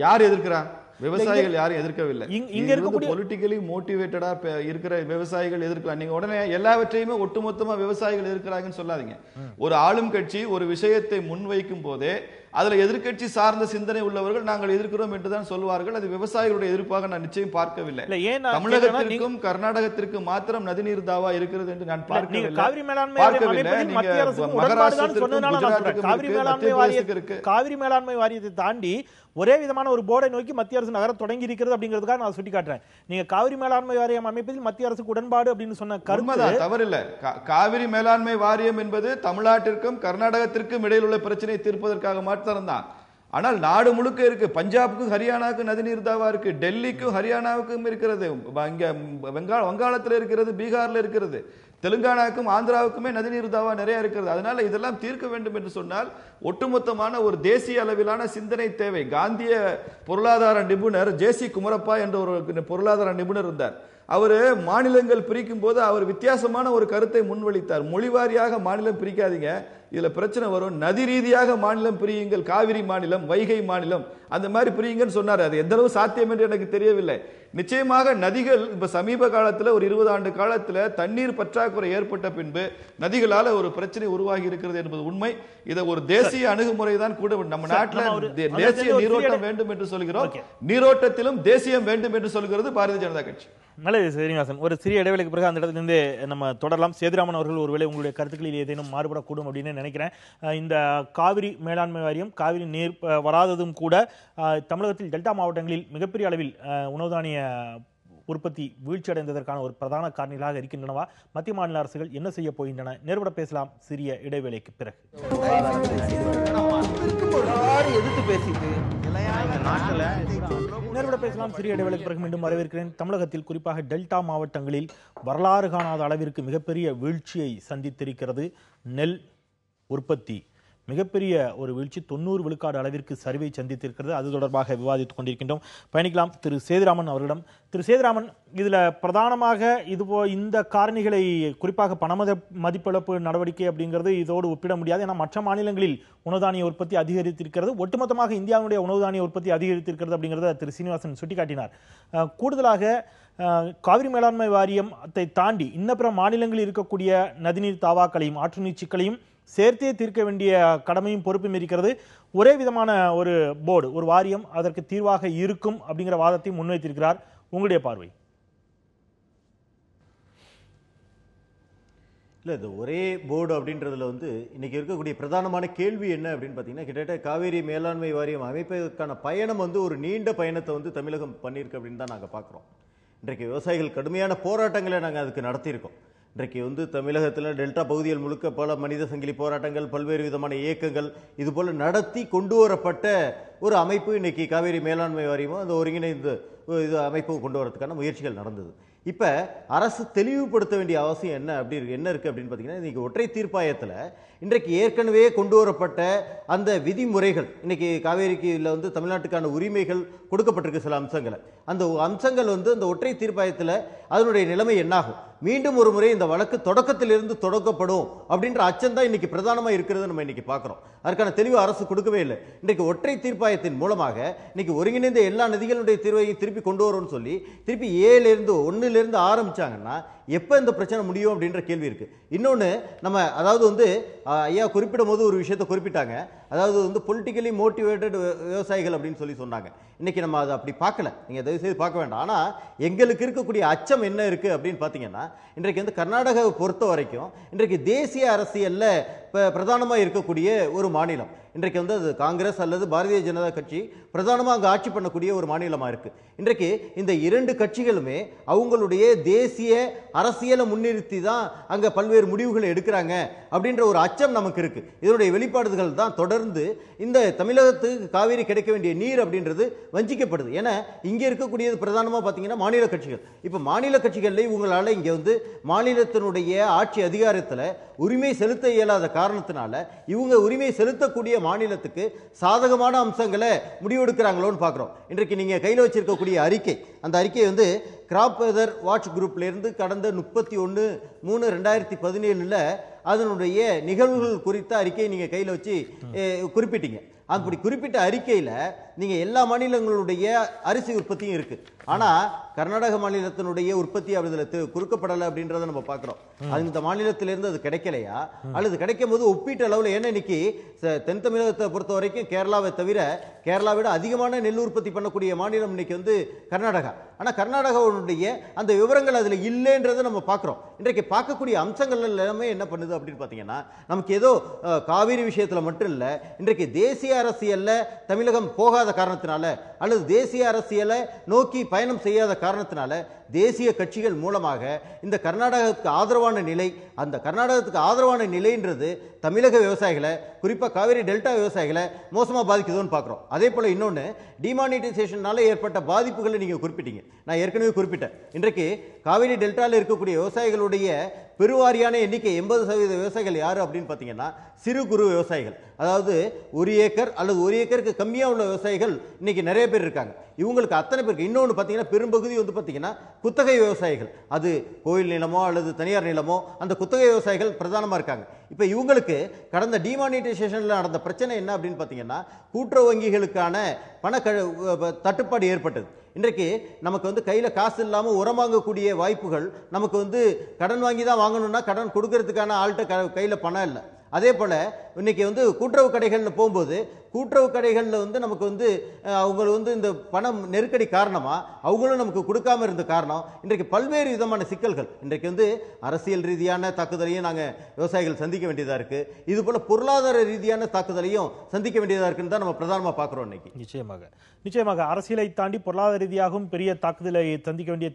யார் எதிர்க்கிறா? விவசாயிகள் யாரும் எதிர்க்கவில்லை. இங்க இருக்கக்கூடிய பொலிட்டிக்கலி மோட்டிவேட்டடா இருக்கிற விவசாயிகள் எதிர்க்கலாம். நீங்க உடனே எல்லாவற்றையுமே ஒட்டுமொத்தமா விவசாயிகள் எதிர்க்கிறாங்கன்னு சொல்லாதீங்க. ஒரு ஆளும் கட்சி ஒரு விஷயத்தை முன்வைக்கும் போதே அதுல எதிர்க்கட்சி சார்ந்த சிந்தனை உள்ளவர்கள் நாங்கள் எதிர்க்கிறோம் என்றுதான் சொல்வார்கள். அது விவசாயிகளுடைய எதிர்ப்பாக நான் நிச்சயம் பார்க்கவில்லை. தமிழகத்திற்கும் கர்நாடகத்திற்கும் மாத்திரம் நதிநீர் தாவா இருக்கிறது என்று நான் பார்க்கவில்லை. காவிரி மேலாண்மை வாரியத்தை தாண்டி ஒரே விதமான ஒரு போர்டை நோக்கி மத்திய அரசு நகர தொடங்கி இருக்கிறது அப்படிங்கிறதுக்காக நான் சுட்டி காட்டுறேன். நீங்க காவிரி மேலாண்மை வாரியம் அமைப்பதில் மத்திய அரசுக்கு உடன்பாடு அப்படின்னு சொன்ன கருத்து தவறில்லை. காவிரி மேலாண்மை வாரியம் என்பது தமிழ்நாட்டிற்கும் கர்நாடகத்திற்கும் இடையில் உள்ள பிரச்சனையை தீர்ப்பதற்காக மாத்திரம் தான். ஆனால் நாடு முழுக்க இருக்கு. பஞ்சாபுக்கும் ஹரியானாவுக்கும் நதிநீர் தாவா இருக்கு, டெல்லிக்கும் ஹரியானாவுக்கும் இருக்கிறது, வங்காளத்தில் இருக்கிறது, பீகார்ல இருக்கிறது, தெலுங்கானாவுக்கும் ஆந்திராவுக்குமே நதிநீர் தாவா நிறைய இருக்கிறது. அதனால இதெல்லாம் தீர்க்க வேண்டும் என்று சொன்னால் ஒட்டுமொத்தமான ஒரு தேசிய அளவிலான சிந்தனை தேவை. காந்திய பொருளாதார நிபுணர் ஜேசி குமரப்பா என்ற ஒரு பொருளாதார நிபுணர் இருந்தார். அவரு மாநிலங்கள் பிரிக்கும் போது அவர் வித்தியாசமான ஒரு கருத்தை முன்வைத்தார். மொழிவாரியாக மாநிலம் பிரிக்காதீங்க, இதுல பிரச்சனை வரும், நதி ரீதியாக மாநிலம் பிரியுங்கள், காவிரி மாநிலம், வைகை மாநிலம், அந்த மாதிரி பிரியுங்கன்னு சொன்னார். அது எந்த அளவு சாத்தியம் என்று எனக்கு தெரியவில்லை. நிச்சயமாக நதிகள் இப்ப சமீப காலத்துல ஒரு 20 ஆண்டு காலத்துல தண்ணீர் பற்றாக்குறை ஏற்பட்ட பின்பு நதிகளால ஒரு பிரச்சனை உருவாகி இருக்கிறது என்பது உண்மை. இதை ஒரு தேசிய அணுகுமுறை தான் கூட. நம்ம நாட்டில் தேசிய நீரோட்டம் வேண்டும் என்று சொல்கிறோம், நீரோட்டத்திலும் தேசியம் வேண்டும் என்று சொல்கிறது பாரதிய ஜனதா கட்சி. நல்லது ஸ்ரீனிவாசன், ஒரு சிறிய இடைவெளிக்கு பிறகு அந்த இடத்திலிருந்து நம்ம தொடரலாம். சேதுராமன் அவர்கள் ஒருவேளை உங்களுடைய கருத்துக்களில் ஏதேனும் மாறுபடக்கூடும் அப்படின்னு நினைக்கிறேன். இந்த காவிரி மேலாண்மை வாரியம், காவிரி நீர் வராததும் கூட தமிழகத்தில் டெல்டா மாவட்டங்களில் மிகப்பெரிய அளவில் உணவு தானிய உற்பத்தி வீழ்ச்சி அடைந்ததற்கான ஒரு பிரதான காரணிகளாக இருக்கின்றனவா? மத்திய மாநில அரசுகள் என்ன செய்ய போகின்றன? நேர்பட பேசலாம் சிறிய இடைவேளைக்கு பிறகு. நேர்பட பேசலாம் சிறிய இடைவேளைக்கு பிறகு மீண்டும் வரவேற்கிறேன். தமிழகத்தில் குறிப்பாக டெல்டா மாவட்டங்களில் வரலாறு காணாத அளவிற்கு மிகப்பெரிய வீழ்ச்சியை சந்தித்திருக்கிறது நெல் உற்பத்தி. மிகப்பெரிய ஒரு வீழ்ச்சி, 90 விழுக்காடு அளவிற்கு சரிவை சந்தித்திருக்கிறது. அது தொடர்பாக விவாதித்துக் கொண்டிருக்கின்றோம். பயணிக்கலாம் திரு சேதுராமன் அவர்களிடம். திரு சேதுராமன், இதுல பிரதானமாக இந்த காரணிகளை, குறிப்பாக பண மதிப்பிழப்பு நடவடிக்கை அப்படிங்கிறது இதோடு ஒப்பிட முடியாது. ஏன்னா மற்ற மாநிலங்களில் உணவு தானிய உற்பத்தி அதிகரித்திருக்கிறது, ஒட்டுமொத்தமாக இந்தியாவுடைய உணவு தானிய உற்பத்தி அதிகரித்திருக்கிறது அப்படிங்கிறத திரு சீனிவாசன் சுட்டிக்காட்டினார். கூடுதலாக காவிரி மேலாண்மை வாரியத்தை தாண்டி இன்ன பிற மாநிலங்களில் இருக்கக்கூடிய நதிநீர் தாவாக்களையும் ஆற்று நீச்சிக்களையும் சேர்த்தே தீர்க்க வேண்டிய கடமையும் பொறுப்பும் இருக்கிறது. ஒரே விதமான ஒரு போர்டு, ஒரு வாரியம் அதற்கு தீர்வாக இருக்கும் அப்படிங்கிற வாதத்தை முன்வைத்திருக்கிறார். உங்களுடைய பார்வை? இல்லை, இது ஒரே போர்டு அப்படின்றதுல இன்னைக்கு இருக்கக்கூடிய பிரதானமான கேள்வி என்ன அப்படின்னு பார்த்தீங்கன்னா, கிட்டத்தட்ட காவேரி மேலாண்மை வாரியம் அமைப்பதற்கான பயணம் ஒரு நீண்ட பயணத்தை தமிழகம் பண்ணியிருக்கு அப்படின்னு தான் நாங்கள் பார்க்குறோம். இன்றைக்கு விவசாயிகள் கடுமையான போராட்டங்களை நாங்கள் அதுக்கு நடத்தியிருக்கோம். இன்றைக்கு தமிழகத்தில் டெல்டா பகுதிகள் முழுக்க பல மனித சங்கிலி போராட்டங்கள், பல்வேறு விதமான இயக்கங்கள் இதுபோல் நடத்தி கொண்டு வரப்பட்ட ஒரு அமைப்பு இன்னைக்கு காவேரி மேலாண்மை வாரியமும் அந்த ஒருங்கிணைந்த இது அமைப்பு கொண்டு வரதுக்கான முயற்சிகள் நடந்தது. இப்போ அரசு தெளிவுபடுத்த வேண்டிய அவசியம் என்ன இருக்குது அப்படின்னு பார்த்தீங்கன்னா, இன்றைக்கி ஒற்றை தீர்ப்பாயத்தில் இன்றைக்கு ஏற்கனவே கொண்டு வரப்பட்ட அந்த விதிமுறைகள், இன்றைக்கி காவேரிக்கு இல்லை தமிழ்நாட்டுக்கான உரிமைகள் கொடுக்கப்பட்டிருக்கு சில அம்சங்களை. அந்த அம்சங்கள் அந்த ஒற்றை தீர்ப்பாயத்தில் அதனுடைய நிலைமை என்னாகும்? மீண்டும் ஒரு முறை இந்த வழக்கு தொடக்கத்திலிருந்து தொடக்கப்படும் அப்படின்ற அச்சம் தான் இன்னைக்கு பிரதானமாக இருக்கிறது நம்ம இன்னைக்கு பார்க்குறோம். அதற்கான தெளிவு அரசு கொடுக்கவே இல்லை. இன்றைக்கு ஒற்றை தீர்ப்பாயத்தின் மூலமாக இன்னைக்கு ஒருங்கிணைந்த எல்லா நதிகளுடைய தீர்வையும் திருப்பி கொண்டு வரும்னு சொல்லி திருப்பி 1லிருந்து ஆரம்பிச்சாங்கன்னா எப்போ இந்த பிரச்சனை முடியும் அப்படின்ற கேள்வி இருக்கு. இன்னொன்று, நம்ம அதாவது ஐயா குறிப்பிடும் போது ஒரு விஷயத்தை குறிப்பிட்டாங்க, அதாவது பொலிட்டிக்கலி மோட்டிவேட்டட் விவசாயிகள் அப்படின்னு சொன்னாங்க. இன்னைக்கு நம்ம அதை அப்படி பார்க்கல, நீங்கள் தயவு செய்து பார்க்க வேண்டாம். ஆனால் எங்களுக்கு இருக்கக்கூடிய அச்சம் என்ன இருக்கு அப்படின்னு பார்த்தீங்கன்னா, இன்றைக்கு கர்நாடகாவை பொறுத்த வரைக்கும் இன்றைக்கு தேசிய அரசியல்ல பிரதானமாக இருக்கக்கூடிய ஒரு மாநிலம். இன்றைக்கு அது காங்கிரஸ் அல்லது பாரதிய ஜனதா கட்சி பிரதானமாக அங்கே ஆட்சி பண்ணக்கூடிய ஒரு மாநிலமாக இருக்கு. இன்றைக்கு இந்த 2 கட்சிகளுமே அவங்களுடைய தேசிய அரசியலை முன்னிறுத்தி தான் அங்கே பல்வேறு முடிவுகளை எடுக்கிறாங்க அப்படின்ற ஒரு அச்சம் நமக்கு இருக்கு. இதனுடைய வெளிப்பாடுகள் தான் தொடர்ந்து இந்த தமிழகத்துக்கு காவிரி கிடைக்க வேண்டிய நீர் அப்படின்றது வஞ்சிக்கப்படுது. ஏன்னா இங்கே இருக்கக்கூடியது பிரதானமாக பார்த்தீங்கன்னா மாநில கட்சிகள். இப்போ மாநில கட்சிகளில் இவங்களால இங்கே மாநிலத்தினுடைய ஆட்சி அதிகாரத்தில் உரிமை செலுத்த இயலாத காரணத்தினால இவங்க உரிமை செலுத்தக்கூடிய மாநிலத்துக்கு சாதகமான அம்சங்களை முடிவெடுக்கிறாங்களோன்னு பார்க்குறோம். இன்றைக்கு நீங்கள் கையில் வச்சிருக்கக்கூடிய அறிக்கை, அந்த அறிக்கை கிராப் வெதர் வாட்ச் குரூப்ல இருந்து கடந்த 31/3/2017 அதனுடைய நிகழ்வுகள் குறித்த அறிக்கையை நீங்க கையில் வச்சு குறிப்பிட்டீங்க. அப்படி குறிப்பிட்ட அறிக்கையில் நீங்க எல்லா மாநிலங்களுடைய அரிசி உற்பத்தியும் இருக்கு. ஆனா கர்நாடக மாநிலத்தினுடைய உற்பத்தி அதுல குறுக்கப்படலை அப்படின்றத நம்ம பார்க்கிறோம். அந்த மாநிலத்திலிருந்து அது கிடைக்கலையா அல்லது கிடைக்கும் போது ஒப்பீட்டு அளவில், ஏன்னா இன்னைக்கு தென் தமிழகத்தை பொறுத்த வரைக்கும் கேரளாவை தவிர கேரளாவிட அதிகமான நெல் உற்பத்தி பண்ணக்கூடிய மாநிலம் இன்னைக்கு வந்து கர்நாடகா. ஆனா கர்நாடகாவுடைய அந்த விவரங்கள் அதுல இல்லைன்றதை நம்ம பார்க்கிறோம். இன்றைக்கு பார்க்கக்கூடிய அம்சங்கள் எல்லாமே என்ன பண்ணுது அப்படின்னு பார்த்தீங்கன்னா, நமக்கு ஏதோ காவிரி விஷயத்துல மட்டும் இல்ல, இன்றைக்கு தேசிய அரசியல்ல தமிழகம் போகாத காரணத்தினால அல்லது தேசிய அரசியலை நோக்கி பயணம் செய்யாத காரணத்தினால தேசிய கட்சிகள் மூலமாக இந்த கர்நாடகத்துக்கு ஆதரவான நிலை, அந்த கர்நாடகத்துக்கு ஆதரவான நிலைன்றது தமிழக விவசாயிகளை, குறிப்பா காவிரி டெல்டா விவசாயிகளை மோசமா பாதிக்குதுன்னு பார்க்கிறோம். அதே போல இன்னொன்னு, டிமானிட்டைசேஷனால ஏற்பட்ட பாதிப்புகளை நீங்க குறிப்பிட்டீங்க, நான் ஏற்கனவே குறிப்பிட்டேன். இன்றைக்கு காவிரி டெல்டாவில் இருக்கக்கூடிய விவசாயிகளுடைய பெருவாரியான எண்ணிக்கை 80% விவசாயிகள் யாரு அப்படின்னு பார்த்தீங்கன்னா சிறு குறு விவசாயிகள். அதாவது 1 ஏக்கர் அல்லது 1 ஏக்கருக்கு கம்மியா உள்ள விவசாயிகள் இன்னைக்கு நிறைய பேர் இருக்காங்க. இவங்களுக்கு அத்தனை பேருக்கு இன்னொன்று பார்த்தீங்கன்னா பெரும்பகுதி வந்து பார்த்தீங்கன்னா குத்தகை விவசாயிகள், அது கோயில் நிலமோ அல்லது தனியார் நிலமோ அந்த குத்தகை விவசாயிகள் பிரதானமாக இருக்காங்க. இப்போ இவங்களுக்கு கடந்த டிமானிட்டைசேஷனில் நடந்த பிரச்சனை என்ன அப்படின்னு பார்த்தீங்கன்னா, கூட்டுறவு வங்கிகளுக்கான பண தட்டுப்பாடு ஏற்பட்டது. இன்றைக்கு நமக்கு வந்து கையில் காசு இல்லாமல் உரம் வாங்கக்கூடிய வாய்ப்புகள், நமக்கு வந்து கடன் வாங்கி தான் வாங்கணும்னா கடன் கொடுக்கறதுக்கான ஆள்கிட்ட கையில் பணம் இல்லை. அதே போல இன்னைக்கு வந்து கூட்டுறவு கடைகளில் போகும்போது கூட்டுறவு கடைகளில் வந்து நமக்கு வந்து அவங்க வந்து இந்த பணம் நெருக்கடி காரணமா அவங்களும் நமக்கு கொடுக்காம இருந்த காரணம் இன்றைக்கு பல்வேறு விதமான சிக்கல்கள். இன்றைக்கு வந்து அரசியல் ரீதியான தாக்குதலையும் நாங்கள் விவசாயிகள் சந்திக்க வேண்டியதாக இருக்கு, இது போல பொருளாதார ரீதியான தாக்குதலையும் சந்திக்க வேண்டியதாக இருக்குன்னு தான் நம்ம பிரதானமாக பார்க்குறோம் இன்னைக்கு. நிச்சயமாக அரசியலை தாண்டி பொருளாதார ரீதியாகவும் பெரிய தாக்குதலை சந்திக்க வேண்டிய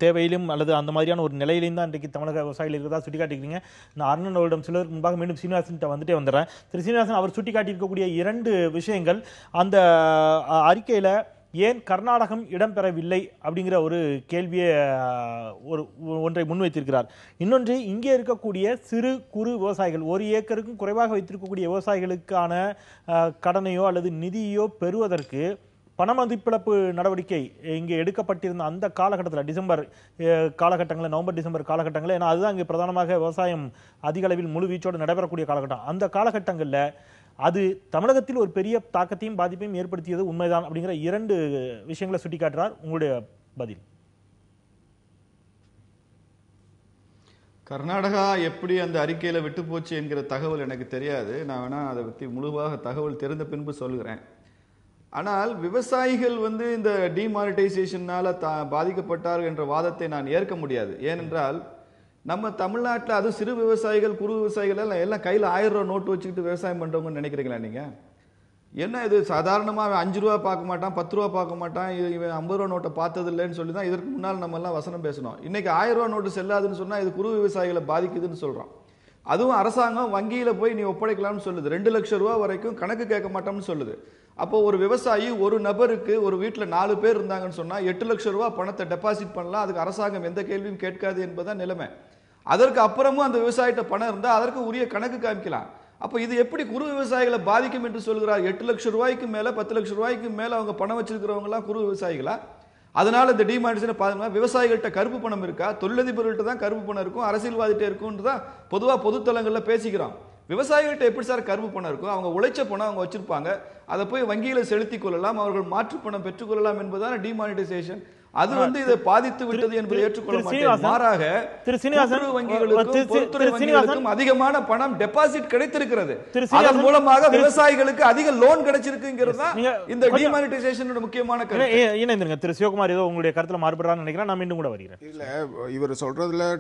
தேவையிலும் அல்லது அந்த மாதிரியான ஒரு நிலையிலும் தான் இன்றைக்கு தமிழக விவசாயிகள் இருக்கிறதா சுட்டிக்காட்டிக்கிறீங்க. நான் அருணனோடம் சிலர் முன்பாக மீண்டும் சீனிவாசன் வந்துட்டே வந்துடுறேன். திரு சீனிவாசன், அவர் சுட்டிக்காட்டியிருக்கக்கூடிய 2 விஷயங்கள், அந்த அறிக்கையில ஏன் கர்நாடகம் இடம்பெறவில்லை அப்படிங்கிற ஒரு கேள்வியை ஒன்றை முன்வைத்திருக்கிறார். இன்னொன்று, இங்கே இருக்கக்கூடிய சிறு குறு விவசாயிகள், 1 ஏக்கருக்கும் குறைவாக வைத்திருக்கக்கூடிய விவசாயிகளுக்கான கடனையோ அல்லது நிதியோ பெறுவதற்கு பணமதிப்பிழப்பு நடவடிக்கை இங்கே எடுக்கப்பட்டிருந்த அந்த காலகட்டத்தில், டிசம்பர் காலகட்டங்களில், நவம்பர் டிசம்பர் காலகட்டங்களில், ஏன்னா அதுதான் இங்கே பிரதானமாக விவசாயம் அதிக அளவில் முழு வீச்சோடு நடைபெறக்கூடிய காலகட்டம். அந்த காலகட்டங்களில் அது தமிழகத்தில் ஒரு பெரிய தாக்கத்தையும் பாதிப்பையும் ஏற்படுத்தியது உண்மைதான் அப்படிங்கிற 2 விஷயங்களை சுட்டிக்காட்டுறார். உங்களுடைய பதில்? கர்நாடகா எப்படி அந்த அறிக்கையில் விட்டு போச்சு என்கிற தகவல் எனக்கு தெரியாது. நான் வேணா அதை பற்றி முழுவாக தகவல் தெரிந்த பின்பு சொல்கிறேன். ஆனால் விவசாயிகள் வந்து இந்த டிமானிட்டைசேஷனால பாதிக்கப்பட்டார்கள் என்ற வாதத்தை நான் ஏற்க முடியாது. ஏனென்றால் நம்ம தமிழ்நாட்டில் அது சிறு விவசாயிகள் குறு விவசாயிகள் எல்லாம் கையில் 1000 ரூபா நோட்டு வச்சுக்கிட்டு விவசாயம் பண்ணுறவங்கன்னு நினைக்கிறீங்களா நீங்கள்? என்ன இது சாதாரணமாக 5 ரூபா பார்க்க மாட்டான், 10 ரூபா பார்க்க மாட்டான், இவன் 50 ரூபா நோட்டை பார்த்ததில்லைன்னு சொல்லி தான் இதற்கு முன்னால் நம்ம எல்லாம் வசனம் பேசணும். இன்னைக்கு 1000 ரூபா நோட்டு செல்லாதுன்னு சொன்னால் இது குறு விவசாயிகளை பாதிக்குதுன்னு சொல்கிறோம். அதுவும் அரசாங்கம் வங்கியில் போய் நீ ஒப்படைக்கலாம்னு சொல்லுது. 2 லட்சம் ரூபா வரைக்கும் கணக்கு கேட்க மாட்டோம்னு சொல்லுது. அப்போ ஒரு விவசாயி ஒரு நபருக்கு ஒரு வீட்டில் 4 பேர் இருந்தாங்கன்னு சொன்னால் 8 லட்சம் ரூபா பணத்தை டெபாசிட் பண்ணலாம், அதுக்கு அரசாங்கம் எந்த கேள்வியும் கேட்காது என்பதுதான் நிலைமை. அதற்கு அப்புறமும் அந்த விவசாயிட்ட பணம் இருந்தால் அதற்கு உரிய கணக்கு காமிக்கலாம். அப்போ இது எப்படி குறு விவசாயிகளை பாதிக்கும் என்று சொல்கிறார்? 8 லட்சம் ரூபாய்க்கு மேலே 10 லட்சம் ரூபாய்க்கு மேலே அவங்க பணம் வச்சிருக்கிறவங்கலாம் குறு விவசாயிகளா? அதனால இந்த டிமானிட்டேஷன் பாருங்க, விவசாயிகள்கிட்ட கருப்பு பணம் இருக்கா? தொழிலதிபர்கள்ட்ட தான் கருப்பு பணம் இருக்கும், அரசியல்வாதிகிட்ட இருக்கும்னு தான் பொதுவாக பொதுத்தலங்களில் பேசிக்கிறோம். விவசாயிகள்கிட்ட எப்படி சார் கருப்பு பணம் இருக்கும்? அவங்க உழைச்ச பணம் அவங்க வச்சிருப்பாங்க, அதை போய் வங்கியில் செலுத்திக் கொள்ளலாம், அவர்கள் மாற்று பணம் பெற்றுக்கொள்ளலாம் என்பதுதான் டிமானிட்டைசேஷன். அது வந்து இதை பாதித்து விட்டது என்பதை ஏற்றுக்கொள்ள மாட்டேன். மாறாக வங்கிகளுக்கும் அதிகமான பணம் டெபாசிட் கிடைத்திருக்கிறது, அதன் மூலமாக விவசாயிகளுக்கு அதிக லோன் கிடைச்சிருக்குங்கிறது இந்த டிமானிட்டைசேஷனோட முக்கியமான கருத்து. இணைந்திருங்க திரு சிவகுமார், ஏதோ உங்களுடைய கருத்துல மாறுபடுறான்னு நினைக்கிறேன், நான் மீண்டும் கூட வருகிறேன். இல்ல, இவர் சொல்றதுல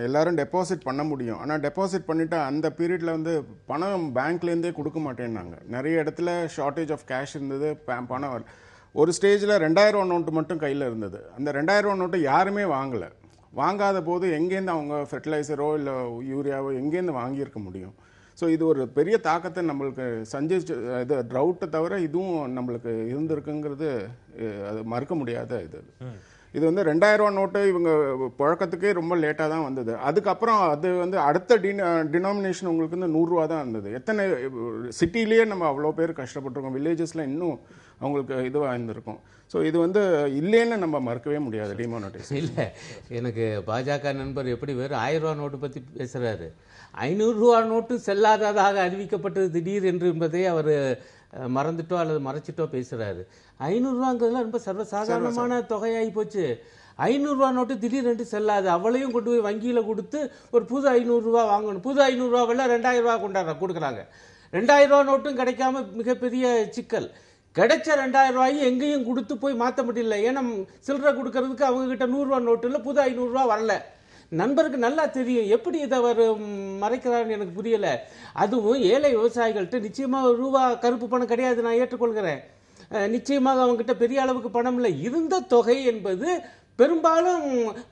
எல்லாரும் டெபாசிட் பண்ண முடியும், ஆனா டெபாசிட் பண்ணிட்டு அந்த பீரியட்ல வந்து பணம் பேங்க்ல இருந்தே கொடுக்க மாட்டேன்னாங்க. நிறைய இடத்துல ஷார்டேஜ் ஆஃப் கேஷ் இருந்தது, பணம் ஒரு ஸ்டேஜில் 2000 நோட்டு மட்டும் கையில் இருந்தது. அந்த 2000 நோட்டு யாருமே வாங்கலை. வாங்காத போது எங்கேருந்து அவங்க ஃபெர்டிலைசரோ இல்லை யூரியாவோ எங்கேருந்து வாங்கியிருக்க முடியும்? ஸோ இது ஒரு பெரிய தாக்கத்தை நம்மளுக்கு இது ட்ரவுட்டை தவிர இதுவும் நம்மளுக்கு இருந்திருக்குங்கிறது அது மறுக்க முடியாத இது வந்து 2000 நோட்டு இவங்க புழக்கத்துக்கே ரொம்ப லேட்டாக தான் வந்தது. அதுக்கப்புறம் அது வந்து அடுத்த டினாமினேஷன் உங்களுக்கு வந்து 100 ரூபா தான் இருந்தது. எத்தனை சிட்டிலேயே நம்ம அவ்வளோ பேர் கஷ்டப்பட்டிருக்கோம், வில்லேஜஸில் இன்னும் அவங்களுக்கு இதுவாக இருந்திருக்கும். ஸோ இது வந்து இல்லைன்னு நம்ம மறுக்கவே முடியாது டிமானிட்டைசேஷன். இல்லை, எனக்கு பாஜக நண்பர் எப்படி வெறும் 1000 ரூபா நோட்டு பற்றி பேசுகிறாரு. 500 ரூபா நோட்டு செல்லாததாக அறிவிக்கப்பட்டது திடீர் என்று என்பதை அவர் மறந்துட்டோ அல்லது மறைச்சிட்டோ பேசுறாரு. 500 ரூபாங்கிறதுலாம் ரொம்ப சர்வசாதாரணமான தொகையாகி போச்சு. 500 ரூபா நோட்டு திடீரென்று செல்லாது. அவளையும் கொண்டு போய் வங்கியில கொடுத்து ஒரு புது 500 ரூபா வாங்கணும். புது 500 ரூபாவெல்லாம் 2000 ரூபா கொடுக்குறாங்க. 2000 ரூபா நோட்டும் கிடைக்காம மிகப்பெரிய சிக்கல். கிடைச்ச 2000 ரூபாயும் எங்கேயும் கொடுத்து போய் மாற்ற முடியல. ஏன்னா சில்லறை கொடுக்கறதுக்கு அவங்க கிட்ட 100 ரூபா நோட்டு இல்லை, புது 500 ரூபா வரல. நண்பருக்கு நல்லா தெரியும் எப்படி இதை அவர் மறைக்கிறாருன்னு எனக்கு புரியல. அதுவும் ஏழை விவசாயிகள்கிட்ட நிச்சயமாக ரூபா கருப்பு பணம் கிடையாது, நான் ஏற்றுக்கொள்கிறேன். நிச்சயமாக அவங்ககிட்ட பெரிய அளவுக்கு பணம் இல்லை. இருந்த தொகை என்பது பெரும்பாலும்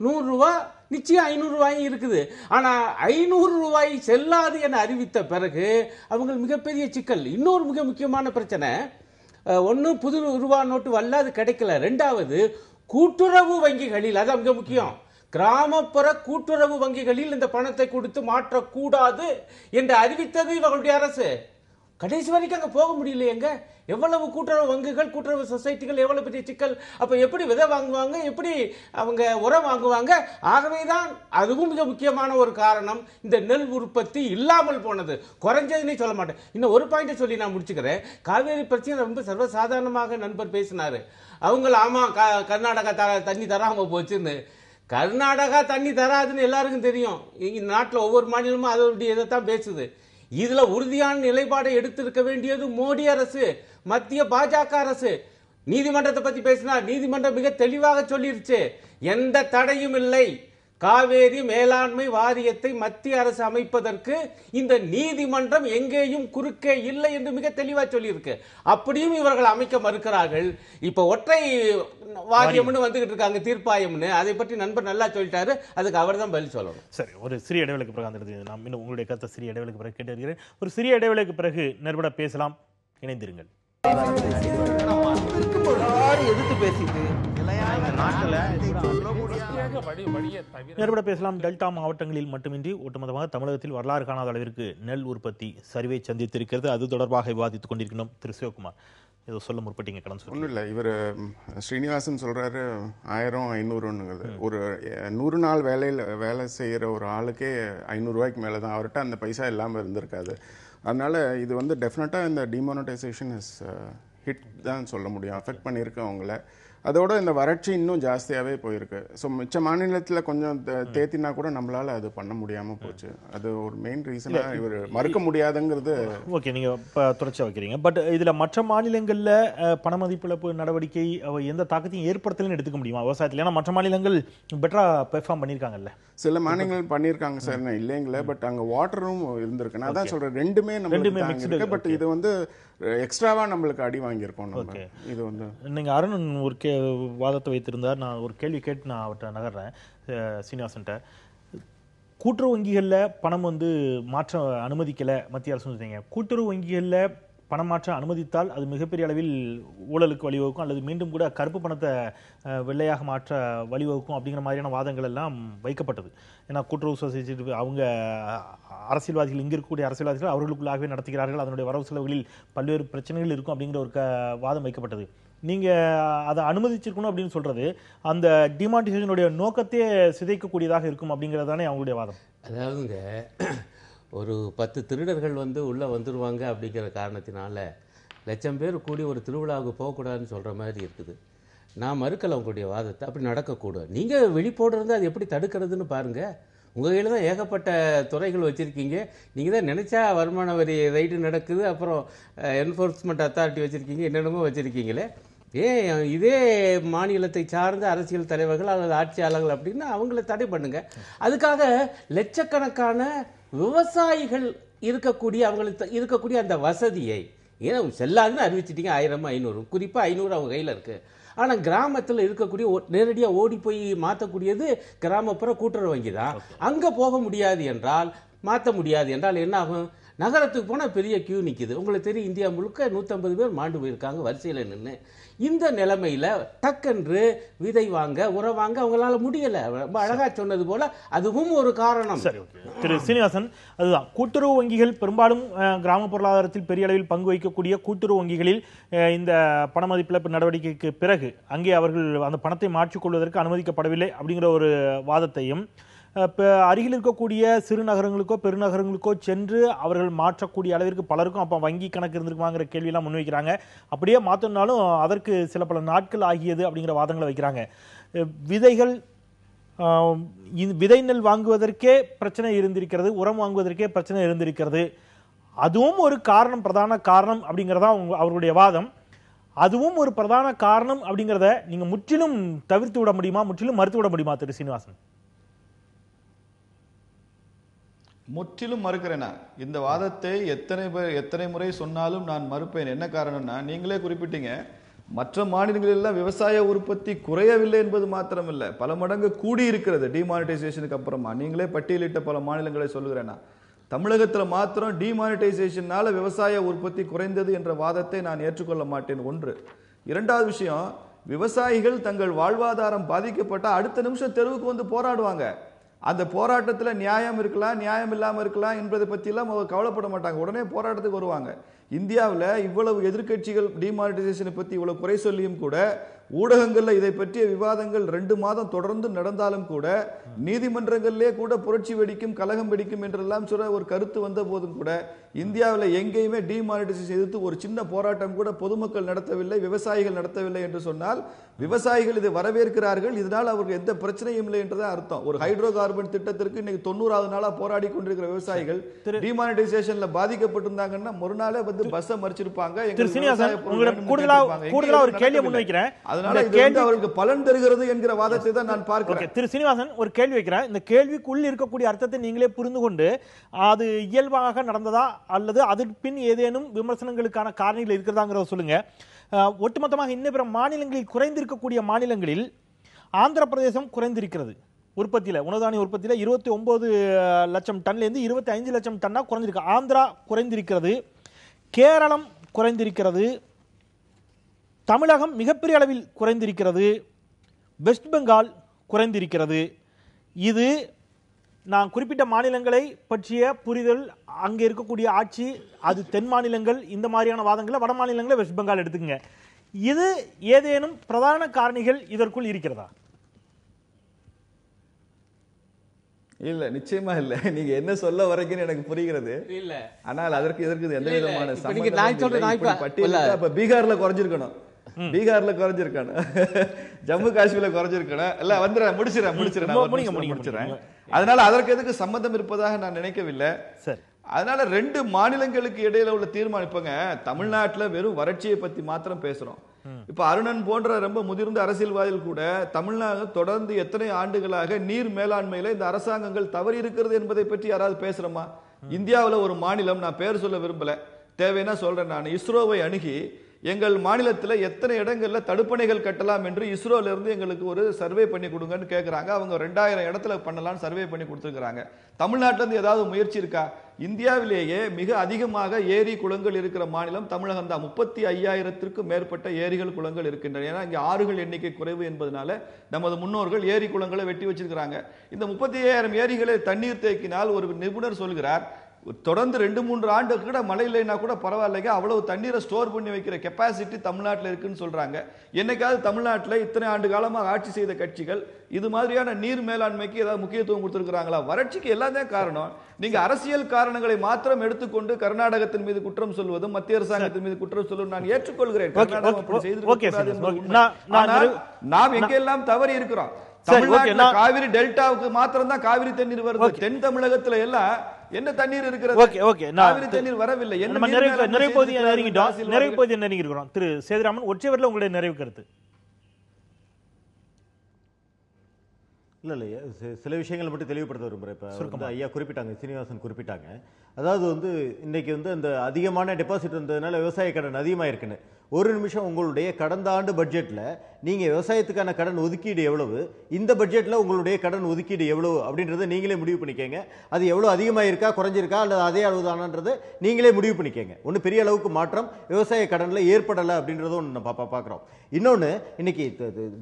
100 ரூபா, நிச்சயம் 500 ரூபாயும் இருக்குது. ஆனால் 500 ரூபாய் செல்லாது என அறிவித்த பிறகு அவங்க மிகப்பெரிய சிக்கல். இன்னொரு மிக முக்கியமான பிரச்சனை, ஒன்று புது ரூபா நோட்டு வரல, அது கிடைக்கல. ரெண்டாவது கூட்டுறவு வங்கிகளில், அதான் மிக முக்கியம், கிராமப்புற கூட்டுறவு வங்கிகளில் இந்த பணத்தை கொடுத்து மாற்றக்கூடாது என்று அறிவித்தது இவர்களுடைய அரசு. கடைசி வரைக்கும் அங்கே போக முடியல. எங்க எவ்வளவு கூட்டுறவு வங்கிகள், கூட்டுறவு சொசைட்டிகள், எவ்வளவு பெரிய சிக்கல். அப்ப எப்படி விதை வாங்குவாங்க, எப்படி அவங்க உரம் வாங்குவாங்க? ஆகவேதான் அதுவும் மிக முக்கியமான ஒரு காரணம், இந்த நெல் உற்பத்தி இல்லாமல் போனது. குறைஞ்சதுன்னே சொல்ல மாட்டேன். இன்னும் ஒரு பாயிண்ட் சொல்லி நான் முடிச்சுக்கிறேன். காவேரி பிரச்சனை ரொம்ப சர்வசாதாரணமாக நண்பர் பேசினாரு. அவங்க ஆமா கர்நாடகா தண்ணி தராம போச்சுன்னு. கர்நாடகா தண்ணி தராதுன்னு எல்லாருக்கும் தெரியும். நாட்டில் ஒவ்வொரு மாநிலமும் அதோடைய இதைத்தான் பேசுது. இதுல உறுதியான நிலைப்பாடை எடுத்திருக்க வேண்டியது மோடி அரசு, மத்திய பாஜக அரசு. நீதிமன்றத்தை பத்தி பேசினார். நீதிமன்றம் மிக தெளிவாக சொல்லிருச்சு, எந்த தடையும் இல்லை. காவேரி மேலாண்மை வாரியத்தை மத்திய அரசு அமைப்பதற்கு இந்த நீதிமன்றம் எங்கேயும் குறுக்கே இல்லை என்று மிக தெளிவா சொல்லியிருக்கு. அப்படியும் இவர்கள் அமைக்க மறுக்கிறார்கள். இப்ப ஒற்றை வாரியம்னு வந்துகிட்டு இருக்காங்க, தீர்ப்பாயம்னு. அதை பற்றி நண்பர் நல்லா சொல்லிட்டாரு, அதுக்கு அவர் தான் பதில் சொல்லணும். சரி, ஒரு சிறிய இடைவெளிக்கு பிறகு நான் இன்னும் உங்களுடைய கருத்தை சிறிய இடைவெளிக்கு பிறகு கேட்டு வருகிறேன். ஒரு சிறிய இடைவெளிக்கு பிறகு நேர்பட பேசலாம். இணைந்திருங்கள். எதிர்த்து பேசிட்டு நேர்பட பேசலாம். டெல்டா மாவட்டங்களில் மட்டுமின்றி ஒட்டுமொத்தமாக தமிழகத்தில் வரலாறு காணாத அளவிற்கு நெல் உற்பத்தி சரிவை சந்தித்திருக்கிறது. அது தொடர்பாக விவாதித்துக் கொண்டிருக்கிறோம். திரு சிவகுமார், ஏதோ சொல்ல முற்பட்டீங்க. கடன் ஒன்றும் இல்லை, இவர் ஸ்ரீனிவாசன் சொல்றாரு 1000 500ங்கிறது. ஒரு 100 நாள் வேலை செய்கிற ஒரு ஆளுக்கே 500 ரூபாய்க்கு மேலே தான். அவர்கிட்ட அந்த பைசா இல்லாமல் இருந்திருக்காது. அதனால இது வந்து டெஃபினட்டாக இந்த டிமானிட்டைசேஷன் இஸ் ஹிட் தான் சொல்ல முடியும், அஃபெக்ட் பண்ணியிருக்கு அவங்கள. அதோட இந்த வறட்சி இன்னும் ஜாஸ்தியாகவே போயிருக்கு. ஸோ மிச்ச மாநிலத்தில் கொஞ்சம் தேத்தினா கூட நம்மளால அது பண்ண முடியாமல் போச்சு. அது ஒரு மெயின் ரீசனாக இவர் மறுக்க முடியாதுங்கிறது. ஓகே, நீங்கள் இப்போ தொடர்ச்சியாக வைக்கிறீங்க. பட் இதில் மற்ற மாநிலங்களில் பண மதிப்பிழப்பு நடவடிக்கை எந்த தாக்கத்தையும் ஏற்படுத்தலன்னு எடுத்துக்க முடியுமா விவசாயத்தில்? ஏன்னா மற்ற மாநிலங்கள் பெட்டராக பெர்ஃபார்ம் பண்ணியிருக்காங்கல்ல. சில மாநிலங்கள் பண்ணியிருக்காங்க சார், நான் இல்லைங்களே. பட் அங்கே வாட்டரும் இருந்திருக்கு. நான் தான் சொல்கிறேன், ரெண்டுமே நம்ம. பட் இது வந்து எக்ஸ்ட்ராவா நம்மளுக்கு அடி வாங்கியிருக்கோம் நம்ம. இது வந்து நீங்கள் அருண் ஒரு வாதத்தை வைத்திருந்தார். நான் ஒரு கேள்வி கேட்டு நான் அவர்கிட்ட நகர்றேன். சீனிவாசன்ட்ட, கூட்டுறவு வங்கிகளில் பணம் வந்து மாற்ற அனுமதிக்கலை மத்திய அரசு சொன்னீங்க. கூட்டுறவு வங்கிகளில் பணம் மாற்ற அனுமதித்தால் அது மிகப்பெரிய அளவில் ஊழலுக்கு வழிவகுக்கும், அல்லது மீண்டும் கூட கருப்பு பணத்தை வெள்ளையாக மாற்ற வழிவகுக்கும் அப்படிங்கிற மாதிரியான வாதங்கள் எல்லாம் வைக்கப்பட்டது. ஏன்னா கூட்டுறவு சொசைட்டி அவங்க அரசியல்வாதிகள், இங்கே இருக்கக்கூடிய அரசியல்வாதிகள் அவர்களுக்குள்ளாகவே நடத்துகிறார்கள், அதனுடைய வரவு செலவுகளில் பல்வேறு பிரச்சனைகள் இருக்கும் அப்படிங்கிற ஒரு வாதம் வைக்கப்பட்டது. நீங்கள் அதை அனுமதிச்சிருக்கணும் அப்படின்னு சொல்றது அந்த டிமானிட்டைசேஷனுடைய நோக்கத்தையே சிதைக்கக்கூடியதாக இருக்கும் அப்படிங்கிறது தானே அவங்களுடைய வாதம். அதாவதுங்க, ஒரு 10 திருடர்கள் வந்து உள்ளே வந்துடுவாங்க அப்படிங்கிற காரணத்தினால 1,00,000 பேர் கூடி ஒரு திருவிழாவுக்கு போகக்கூடாதுன்னு சொல்கிற மாதிரி இருக்குது. நான் மறுக்கல உங்களுடைய வாதத்தை, அப்படி நடக்கக்கூடாது. நீங்கள் வெளிப்போடு இருந்து அது எப்படி தடுக்கிறதுன்னு பாருங்கள். உங்கள் கையில் தான் ஏகப்பட்ட துறைகள் வச்சுருக்கீங்க. நீங்கள் தான் நினச்சா வருமான வரி ரைடு நடக்குது, அப்புறம் என்ஃபோர்ஸ்மெண்ட் அத்தாரிட்டி வச்சுருக்கீங்க, என்னென்னமோ வச்சுருக்கீங்களே. இதே மாநிலத்தை சார்ந்த அரசியல் தலைவர்கள் அல்லது ஆட்சியாளர்கள் அப்படின்னா அவங்கள தடை பண்ணுங்க. அதுக்காக லட்சக்கணக்கான விவசாயிகள் இருக்கக்கூடிய அவங்களுக்கு இருக்கக்கூடிய அந்த வசதியை ஏன்னா செல்லாதுன்னு அறிவிச்சிட்டீங்க. 1000 500, குறிப்பாக 500 அவங்க கையில் இருக்கு. ஆனால் கிராமத்தில் இருக்கக்கூடிய நேரடியாக ஓடி போய் மாற்றக்கூடியது கிராமப்புற கூட்டுறவு வங்கி தான். அங்கே போக முடியாது என்றால், மாற்ற முடியாது என்றால் என்ன ஆகும்? நகரத்துக்கு போனால் பெரிய கியூ நிற்கிது. உங்களுக்கு தெரியும், இந்தியா முழுக்க 150 பேர் மாண்டு போயிருக்காங்க வரிசையில் நின்று. இந்த நிலைமையில் டக்கென்று விதை வாங்க, உரம் வாங்க அவங்களால முடியலை. ரொம்ப அழகா சொன்னது போல அதுவும் ஒரு காரணம். சரி, ஓகே திரு சீனிவாசன், அதுதான் கூட்டுறவு வங்கிகள் பெரும்பாலும் கிராம பொருளாதாரத்தில் பெரிய அளவில் பங்கு வகிக்கக்கூடிய கூட்டுறவு வங்கிகளில் இந்த பண மதிப்பிழப்பு நடவடிக்கைக்கு பிறகு அங்கே அவர்கள் அந்த பணத்தை மாற்றிக்கொள்வதற்கு அனுமதிக்கப்படவில்லை அப்படிங்கிற ஒரு வாதத்தையும், அருகில் இருக்கக்கூடிய சிறு நகரங்களுக்கோ பெருநகரங்களுக்கோ சென்று அவர்கள் மாற்றக்கூடிய அளவிற்கு பலருக்கும் அப்போ வங்கி கணக்கு இருந்திருக்குமாங்கிற கேள்வியெல்லாம் முன்வைக்கிறாங்க. அப்படியே மாற்றினாலும் அதற்கு சில பல நாட்கள் ஆகியது அப்படிங்கிற வாதங்களை வைக்கிறாங்க. விதைகள் விதை நெல் வாங்குவதற்கே பிரச்சனை இருந்திருக்கிறது, உரம் வாங்குவதற்கே பிரச்சனை இருந்திருக்கிறது. அதுவும் ஒரு காரணம், பிரதான காரணம் அப்படிங்கிறதா அவர்களுடைய வாதம். அதுவும் ஒரு பிரதான காரணம் அப்படிங்கிறத நீங்க முற்றிலும் தவிர்த்து விட முடியுமா, முற்றிலும் மறுத்து விட முடியுமா திரு சீனிவாசன்? முற்றிலும் மறுக்கிறேனா? இந்த வாதத்தை எத்தனை முறை சொன்னாலும் நான் மறுப்பேன். என்ன காரணம்னா, நீங்களே குறிப்பிட்டீங்க, மற்ற மாநிலங்களெல்லாம் விவசாய உற்பத்தி குறையவில்லை என்பது மாத்திரமில்லை, பல மடங்கு கூடி இருக்கிறது டிமானிட்டைசேஷனுக்கு அப்புறமா. நீங்களே பட்டியலிட்ட பல மாநிலங்களை சொல்லுகிறேன்னா, தமிழகத்தில் மாத்திரம் டிமானிட்டைசேஷனால விவசாய உற்பத்தி குறைந்தது என்ற வாதத்தை நான் ஏற்றுக்கொள்ள மாட்டேன். ஒன்று. இரண்டாவது விஷயம், விவசாயிகள் தங்கள் வாழ்வாதாரம் பாதிக்கப்பட்ட அடுத்த நிமிஷம் தெருவுக்கு வந்து போராடுவாங்க. அந்த போராட்டத்தில் நியாயம் இருக்கலாம், நியாயம் இல்லாமல் இருக்கலாம் என்பதை பற்றிலாம் அவங்க கவலைப்பட மாட்டாங்க, உடனே போராட்டத்துக்கு வருவாங்க. இந்தியாவில் இவ்வளவு எதிர்க்கட்சிகள் டிமானிட்டைசேஷனை பற்றி இவ்வளவு குறை சொல்லியும் கூட, ஊடகங்களில் இதை பற்றிய விவாதங்கள் 2 மாதம் தொடர்ந்து நடந்தாலும் கூட, நீதிமன்றங்களிலே கூட புரட்சி வெடிக்கும், கலகம் வெடிக்கும் என்றெல்லாம் சொல்ல ஒரு கருத்து வந்த போதும் கூட, இந்தியாவில் எங்கேயுமே டிமானிட்டைசேஷன் எதிர்த்து ஒரு சின்ன போராட்டம் கூட பொதுமக்கள் நடத்தவில்லை, விவசாயிகள் நடத்தவில்லை என்று சொன்னால், விவசாயிகள் இதை வரவேற்கிறார்கள், இதனால் அவருக்கு எந்த பிரச்சனையும் இல்லை என்றுதான் அர்த்தம். ஒரு ஹைட்ரோ கார்பன் திட்டத்திற்கு இன்னைக்கு 90வது நாளா போராடி கொண்டிருக்கிற விவசாயிகள் டிமானிட்டைசேஷன்ல பாதிக்கப்பட்டிருந்தாங்கன்னா மறுநாளே வந்து பஸ் மறிச்சிருப்பாங்க. கூடுதலா ஒரு கேள்வி முன்வைக்கிறேன், அதனால இது வந்து அவருக்கு பலன் தருகிறது என்கிற வாதத்தை தான் நான் பார்க்கிறேன். திரு சீனிவாசன், ஒரு கேள்வி வைக்கிறேன். இந்த கேள்விக்குள் இருக்கக்கூடிய அர்த்தத்தை நீங்களே புரிந்து கொண்டு, அது இயல்பாக நடந்ததா அல்லது அதற்கு பின் ஏதேனும் விமர்சனங்களுக்கான காரணிகள் இருக்கிறதாங்கிறத சொல்லுங்க. ஒட்டுமொத்தமாக இன்னும் பிற மாநிலங்களில் குறைந்திருக்கக்கூடிய மாநிலங்களில் ஆந்திர பிரதேசம் குறைந்திருக்கிறது உற்பத்தியில, உணவு தானிய உற்பத்தியில 29 லட்சம் டன்லேருந்து 25 லட்சம் டன்னா குறைஞ்சிருக்கு. ஆந்திரா குறைந்திருக்கிறது, கேரளம் குறைந்திருக்கிறது, தமிழகம் மிகப்பெரிய அளவில் குறைந்திருக்கிறது, வெஸ்ட் பெங்கால் குறைந்திருக்கிறது. இது நான் குறிப்பிட்ட மாநிலங்களை பற்றிய புரிதல், அங்கே இருக்கக்கூடிய ஆட்சி, அது தென் மாநிலங்கள், இந்த மாதிரியான வாதங்களை வட மாநிலங்களை வெஸ்ட் பெங்கால் எடுத்துக்கங்க. இது ஏதேனும் பிரதான காரணிகள் இதற்குள் இருக்கிறதா? இல்ல, நிச்சயமா இல்ல. நீங்க என்ன சொல்ல வரீங்கன்னு எனக்கு புரிகிறது. இல்ல, ஆனால் இதற்கு எந்த விதமான பீகார்ல குறைஞ்சிருக்கணும், பீகார்ல குறைஞ்சிருக்கணும், ஜம்மு காஷ்மீர்ல குறைஞ்சிருக்கணும். இல்ல வந்துடுறேன், முடிச்சிடறேன். அதனால அதற்கு எதுக்கு சம்பந்தம் இருப்பதாக நான் நினைக்கவில்லை. சரி, அதனால 2 மாநிலங்களுக்கு இடையில உள்ள தீர்மானம், இப்பங்க தமிழ்நாட்டில் வெறும் வறட்சியை பத்தி மாத்திரம் பேசுறோம். இப்ப அருணன் போன்ற ரொம்ப முதிர்ந்த அரசியல்வாதிகள் கூட தமிழ்நாடு தொடர்ந்து எத்தனை ஆண்டுகளாக நீர் மேலாண்மையில இந்த அரசாங்கங்கள் தவறி இருக்கிறது என்பதை பற்றி யாராவது பேசுறோமா? இந்தியாவில் ஒரு மாநிலம், நான் பேர் சொல்ல விரும்பல, தேவைன்னா சொல்றேன், நான் இஸ்ரோவை அணுகி எங்கள் மாநிலத்தில் எத்தனை இடங்கள்ல தடுப்பணைகள் கட்டலாம் என்று இஸ்ரோல இருந்து எங்களுக்கு ஒரு சர்வே பண்ணி கொடுங்கன்னு கேட்கறாங்க. அவங்க 2000 இடத்துல பண்ணலாம் சர்வே பண்ணி கொடுத்துருக்காங்க. தமிழ்நாட்டில இருந்து ஏதாவது முயற்சி இருக்கா? இந்தியாவிலேயே மிக அதிகமாக ஏரி குளங்கள் இருக்கிற மாநிலம் தமிழகம் தான். 35,000க்கும் மேற்பட்ட ஏரிகள் குளங்கள் இருக்கின்றன. ஏன்னா இங்க ஆறுகள் எண்ணிக்கை குறைவு என்பதனால நமது முன்னோர்கள் ஏரி குளங்களை வெட்டி வச்சிருக்கிறாங்க. இந்த 35,000 ஏரிகளை தண்ணீர் தேக்கினால் ஒரு நிபுணர் சொல்கிறார், தொடர்ந்து 2-3 ஆண்டு கூட மழை இல்லைன்னா கூட பரவாயில்லைங்க, அவ்வளவு தண்ணீரை ஸ்டோர் பண்ணி வைக்கிற கெப்பாசிட்டி தமிழ்நாட்டில் இருக்குன்னு சொல்றாங்க. என்னைக்காவது தமிழ்நாட்டில் இத்தனை ஆண்டு காலமாக ஆட்சி செய்த கட்சிகள் இது மாதிரியான நீர் மேலாண்மைக்கு ஏதாவது முக்கியத்துவம் கொடுத்திருக்கிறாங்களா? வறட்சிக்கு எல்லாத்தையும் காரணம் நீங்க அரசியல் காரணங்களை மாத்திரம் எடுத்துக்கொண்டு கர்நாடகத்தின் மீது குற்றம் சொல்வதும் மத்திய அரசாங்கத்தின் மீது குற்றம் சொல்வதும் நான் ஏற்றுக்கொள்கிறேன். நாம் எங்கெல்லாம் தவறி இருக்கிறோம். தமிழ்நாட்டில் காவிரி டெல்டாவுக்கு மாத்திரம் தான் காவிரி தண்ணீர் வருது. தென் தமிழகத்துல எல்லாம் என்ன தண்ணீர் இருக்கிறது? காவிரி தண்ணீர் வரவில்லை. நிறைவு பகுதியை நெருங்கி இருக்கிறோம். திரு சேதுராமன், ஒற்றைவரில் உங்களுடைய நிறைவு கருத்து. இல்லை சில விஷயங்களை மட்டும் தெளிவுபடுத்த விரும்புகிறேன். இப்போ ஐயா குறிப்பிட்டாங்க, சீனிவாசன் குறிப்பிட்டாங்க, அதாவது வந்து இன்னைக்கு வந்து அந்த அதிகமான டெபாசிட் வந்ததுனால விவசாய கடன் அதிகமாக இருக்குன்னு. ஒரு நிமிஷம், உங்களுடைய கடந்த ஆண்டு பட்ஜெட்டில் நீங்கள் விவசாயத்துக்கான கடன் ஒதுக்கீடு எவ்வளவு, இந்த பட்ஜெட்டில் உங்களுடைய கடன் ஒதுக்கீடு எவ்வளவு அப்படின்றத நீங்களே முடிவு பண்ணிக்கங்க. அது எவ்வளோ அதிகமாக இருக்கா, குறைஞ்சிருக்கா, அல்லது அதே அளவு தானன்றதை நீங்களே முடிவு பண்ணிக்கங்க. ஒன்று பெரிய அளவுக்கு மாற்றம் விவசாய கடனில் ஏற்படலை அப்படின்றத ஒன்று நம்ம பார்க்குறோம். இன்னொன்று, இன்னைக்கு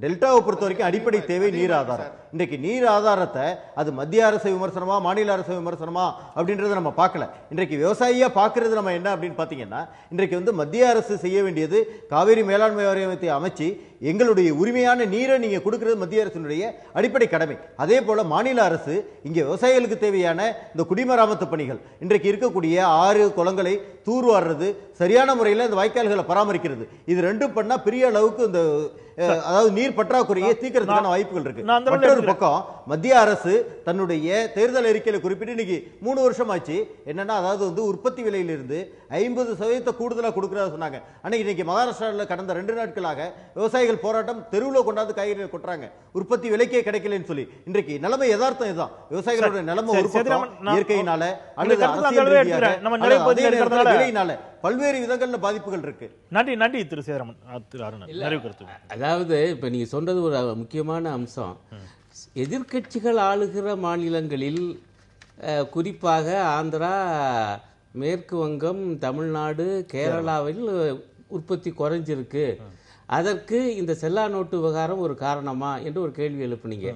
டெல்டாவை பொறுத்த வரைக்கும் அடிப்படை தேவை நீர் ஆதாரம். இன்றைக்கு நீர் ஆதாரத்தை அது மத்திய அரசு விமர்சனமா மாநில அரசு விமர்சனமா அப்படின்றத நம்ம பார்க்கல. இன்றைக்கு விவசாயியா பார்க்கறது நம்ம என்ன அப்படின்னு பார்த்தீங்கன்னா, இன்றைக்கு வந்து மத்திய அரசு செய்ய வேண்டியது காவிரி மேலாண்மை வாரியத்தை அமைச்சு எங்களுடைய உரிமையான நீரை நீங்க கொடுக்கிறது மத்திய அரசினுடைய அடிப்படை கடமை. அதே போல மாநில அரசு இங்கே விவசாயிகளுக்கு தேவையான இந்த குடிமராமத்து பணிகள், இன்றைக்கு இருக்கக்கூடிய ஆறு குளங்களை தூர்வாடுறது, சரியான முறையில் இந்த வாய்க்கால்களை பராமரிக்கிறது, இது ரெண்டும் பண்ணா பெரிய அளவுக்கு இந்த அதாவது நீர் பற்றாக்குறையை தீர்க்கிறதுக்கான வாய்ப்புகள் இருக்கு. மற்றொரு பக்கம் மத்திய அரசு தன்னுடைய தேர்தல் அறிக்கையில குறிப்பிட்டு இன்னைக்கு 3 வருஷம் ஆச்சு. என்னன்னா அதாவது வந்து உற்பத்தி விலையிலிருந்து 50% கூடுதலா கொடுக்கிறதா சொன்னாங்க. அன்னைக்கு இன்னைக்கு மகாராஷ்டிராவில் கடந்த 2 நாட்களாக விவசாயிகள் போராட்டம், தெருவில் கொண்டாந்து காய்கறிகள் கொட்டுறாங்க, உற்பத்தி விலைக்கே கிடைக்கலன்னு சொல்லி. இன்றைக்கு நிலைமை யதார்த்தம் இதுதான். விவசாயிகளோட நிலைமை ஒரு பக்கம் இயற்கையினால அல்லது அரசியல் ரீதியாக விலையினால பல்வேறு விதங்கள்ல பாதிப்புகள் இருக்கு. நன்றி திரு சேதராமன். திரு அருணன், அதாவது இப்ப நீங்க சொன்னது ஒரு முக்கியமான அம்சம். எதிர்க்கட்சிகள் ஆளுகிற மாநிலங்களில் குறிப்பாக ஆந்திரா, மேற்கு வங்கம், தமிழ்நாடு, கேரளாவில் உற்பத்தி குறைஞ்சிருக்கு, அதற்கு இந்த செல்லா நோட்டு விவகாரம் ஒரு காரணமா என்று ஒரு கேள்வி எழுப்புனீங்க.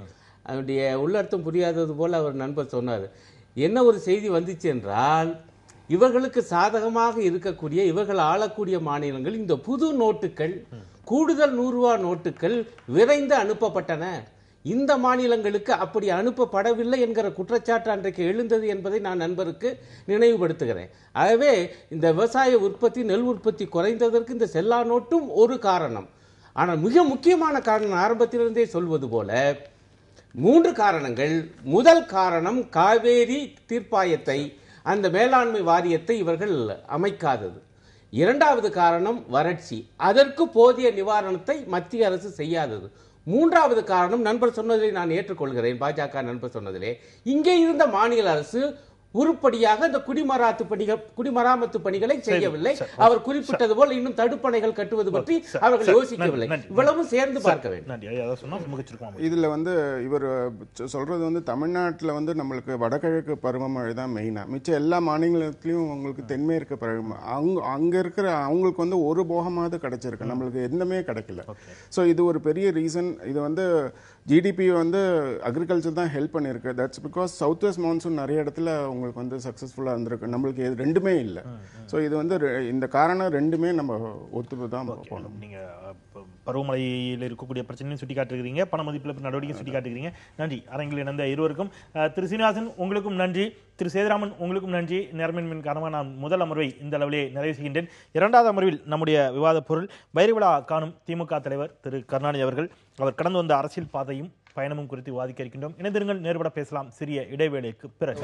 அதனுடைய உள்ளர்த்தம் புரியாதது போல அவர் நண்பர் சொன்னார். என்ன ஒரு செய்தி வந்துச்சு என்றால், இவர்களுக்கு சாதகமாக இருக்கக்கூடிய, இவர்கள் ஆளக்கூடிய மாநிலங்கள் இந்த புது நோட்டுகள், கூடுதல் 100 ரூபா நோட்டுகள் விரைந்து அனுப்பப்பட்டன, இந்த மாநிலங்களுக்கு அப்படி அனுப்பப்படவில்லை என்கிற குற்றச்சாட்டு அன்றைக்கு எழுந்தது என்பதை நான் நண்பருக்கு நினைவுபடுத்துகிறேன். ஆகவே இந்த விவசாய உற்பத்தி, நெல் உற்பத்தி குறைந்ததற்கு இந்த செல்லா நோட்டும் ஒரு காரணம். ஆனால் மிக முக்கியமான காரணம் ஆரம்பத்திலிருந்தே சொல்வது போல 3 காரணங்கள். முதல் காரணம் காவேரி தீர்ப்பாயத்தை, அந்த மேலாண்மை வாரியத்தை இவர்கள் அமைக்காதது. இரண்டாவது காரணம் வறட்சி, அதற்கு போதிய நிவாரணத்தை மத்திய அரசு செய்யாதது. மூன்றாவது காரணம் நண்பர் சொன்னதை நான் ஏற்றுக்கொள்கிறேன், பாஜக நண்பர் சொன்னதிலே, இங்கே இருந்த மாநில அரசு உருப்படியாக இந்த குடிமராமத்து பணிகளை செய்யவில்லை. அவர் குறிப்பிட்டது போல் இன்னும் தடுப்பணைகள் கட்டுவது பற்றி அவர்கள் யோசிக்கவில்லை. இவ்வளவும் சேர்ந்து பார்க்க வேண்டும். இதுல வந்து இவர் சொல்றது வந்து தமிழ்நாட்டில் வந்து நம்மளுக்கு வடகிழக்கு பருவமழை தான் மெயினா, மிச்சம் எல்லா மாநிலத்திலையும் உங்களுக்கு தென்மேற்கு பருவமழை, அங்க இருக்கிற அவங்களுக்கு வந்து ஒரு போகமாவது கிடைச்சிருக்கு, நம்மளுக்கு எதுவுமே கிடைக்கல. ஸோ இது ஒரு பெரிய ரீசன். இது வந்து ஜிடிபி வந்து அக்ரிகல்ச்சர் தான் ஹெல்ப் பண்ணியிருக்கு. That's because south west monsoon நிறைய இடத்துல உங்களுக்கு வந்து சக்ஸஸ்ஃபுல்லாக இருந்திருக்கு, நம்மளுக்கு ரெண்டுமே இல்லை. ஸோ இது வந்து இந்த காரணம் ரெண்டுமே நம்ம ஒத்துப்பு தான் போகணும். நீங்கள் பருவமழையில் இருக்கக்கூடிய பிரச்சனையும் சுட்டி காட்டுகிறீங்க, பண மதிப்பிழப்பு நடவடிக்கையும் சுட்டி காட்டுகிறீங்க. நன்றி. அரங்கில் இணைந்த இருவருக்கும். திரு சீனிவாசன் உங்களுக்கும் நன்றி, திரு சேதராமன் உங்களுக்கும் நன்றி. நேர்மையின் காரணமாக நான் முதல் அமர்வை இந்த அளவிலே நிறைவு செய்கின்றேன். 2வது அமர்வில் நம்முடைய விவாத பொருள் வைரவிழா காணும் திமுக தலைவர் திரு கருணாநிதி அவர்கள். அவர் கடந்து வந்த அரசியல் பாதையும் பயணமும் குறித்து விவாதிக்க இருக்கின்றோம். இணைந்திருங்கள், நேர்பட பேசலாம். சிறிய இடைவேளைக்கு பிறகு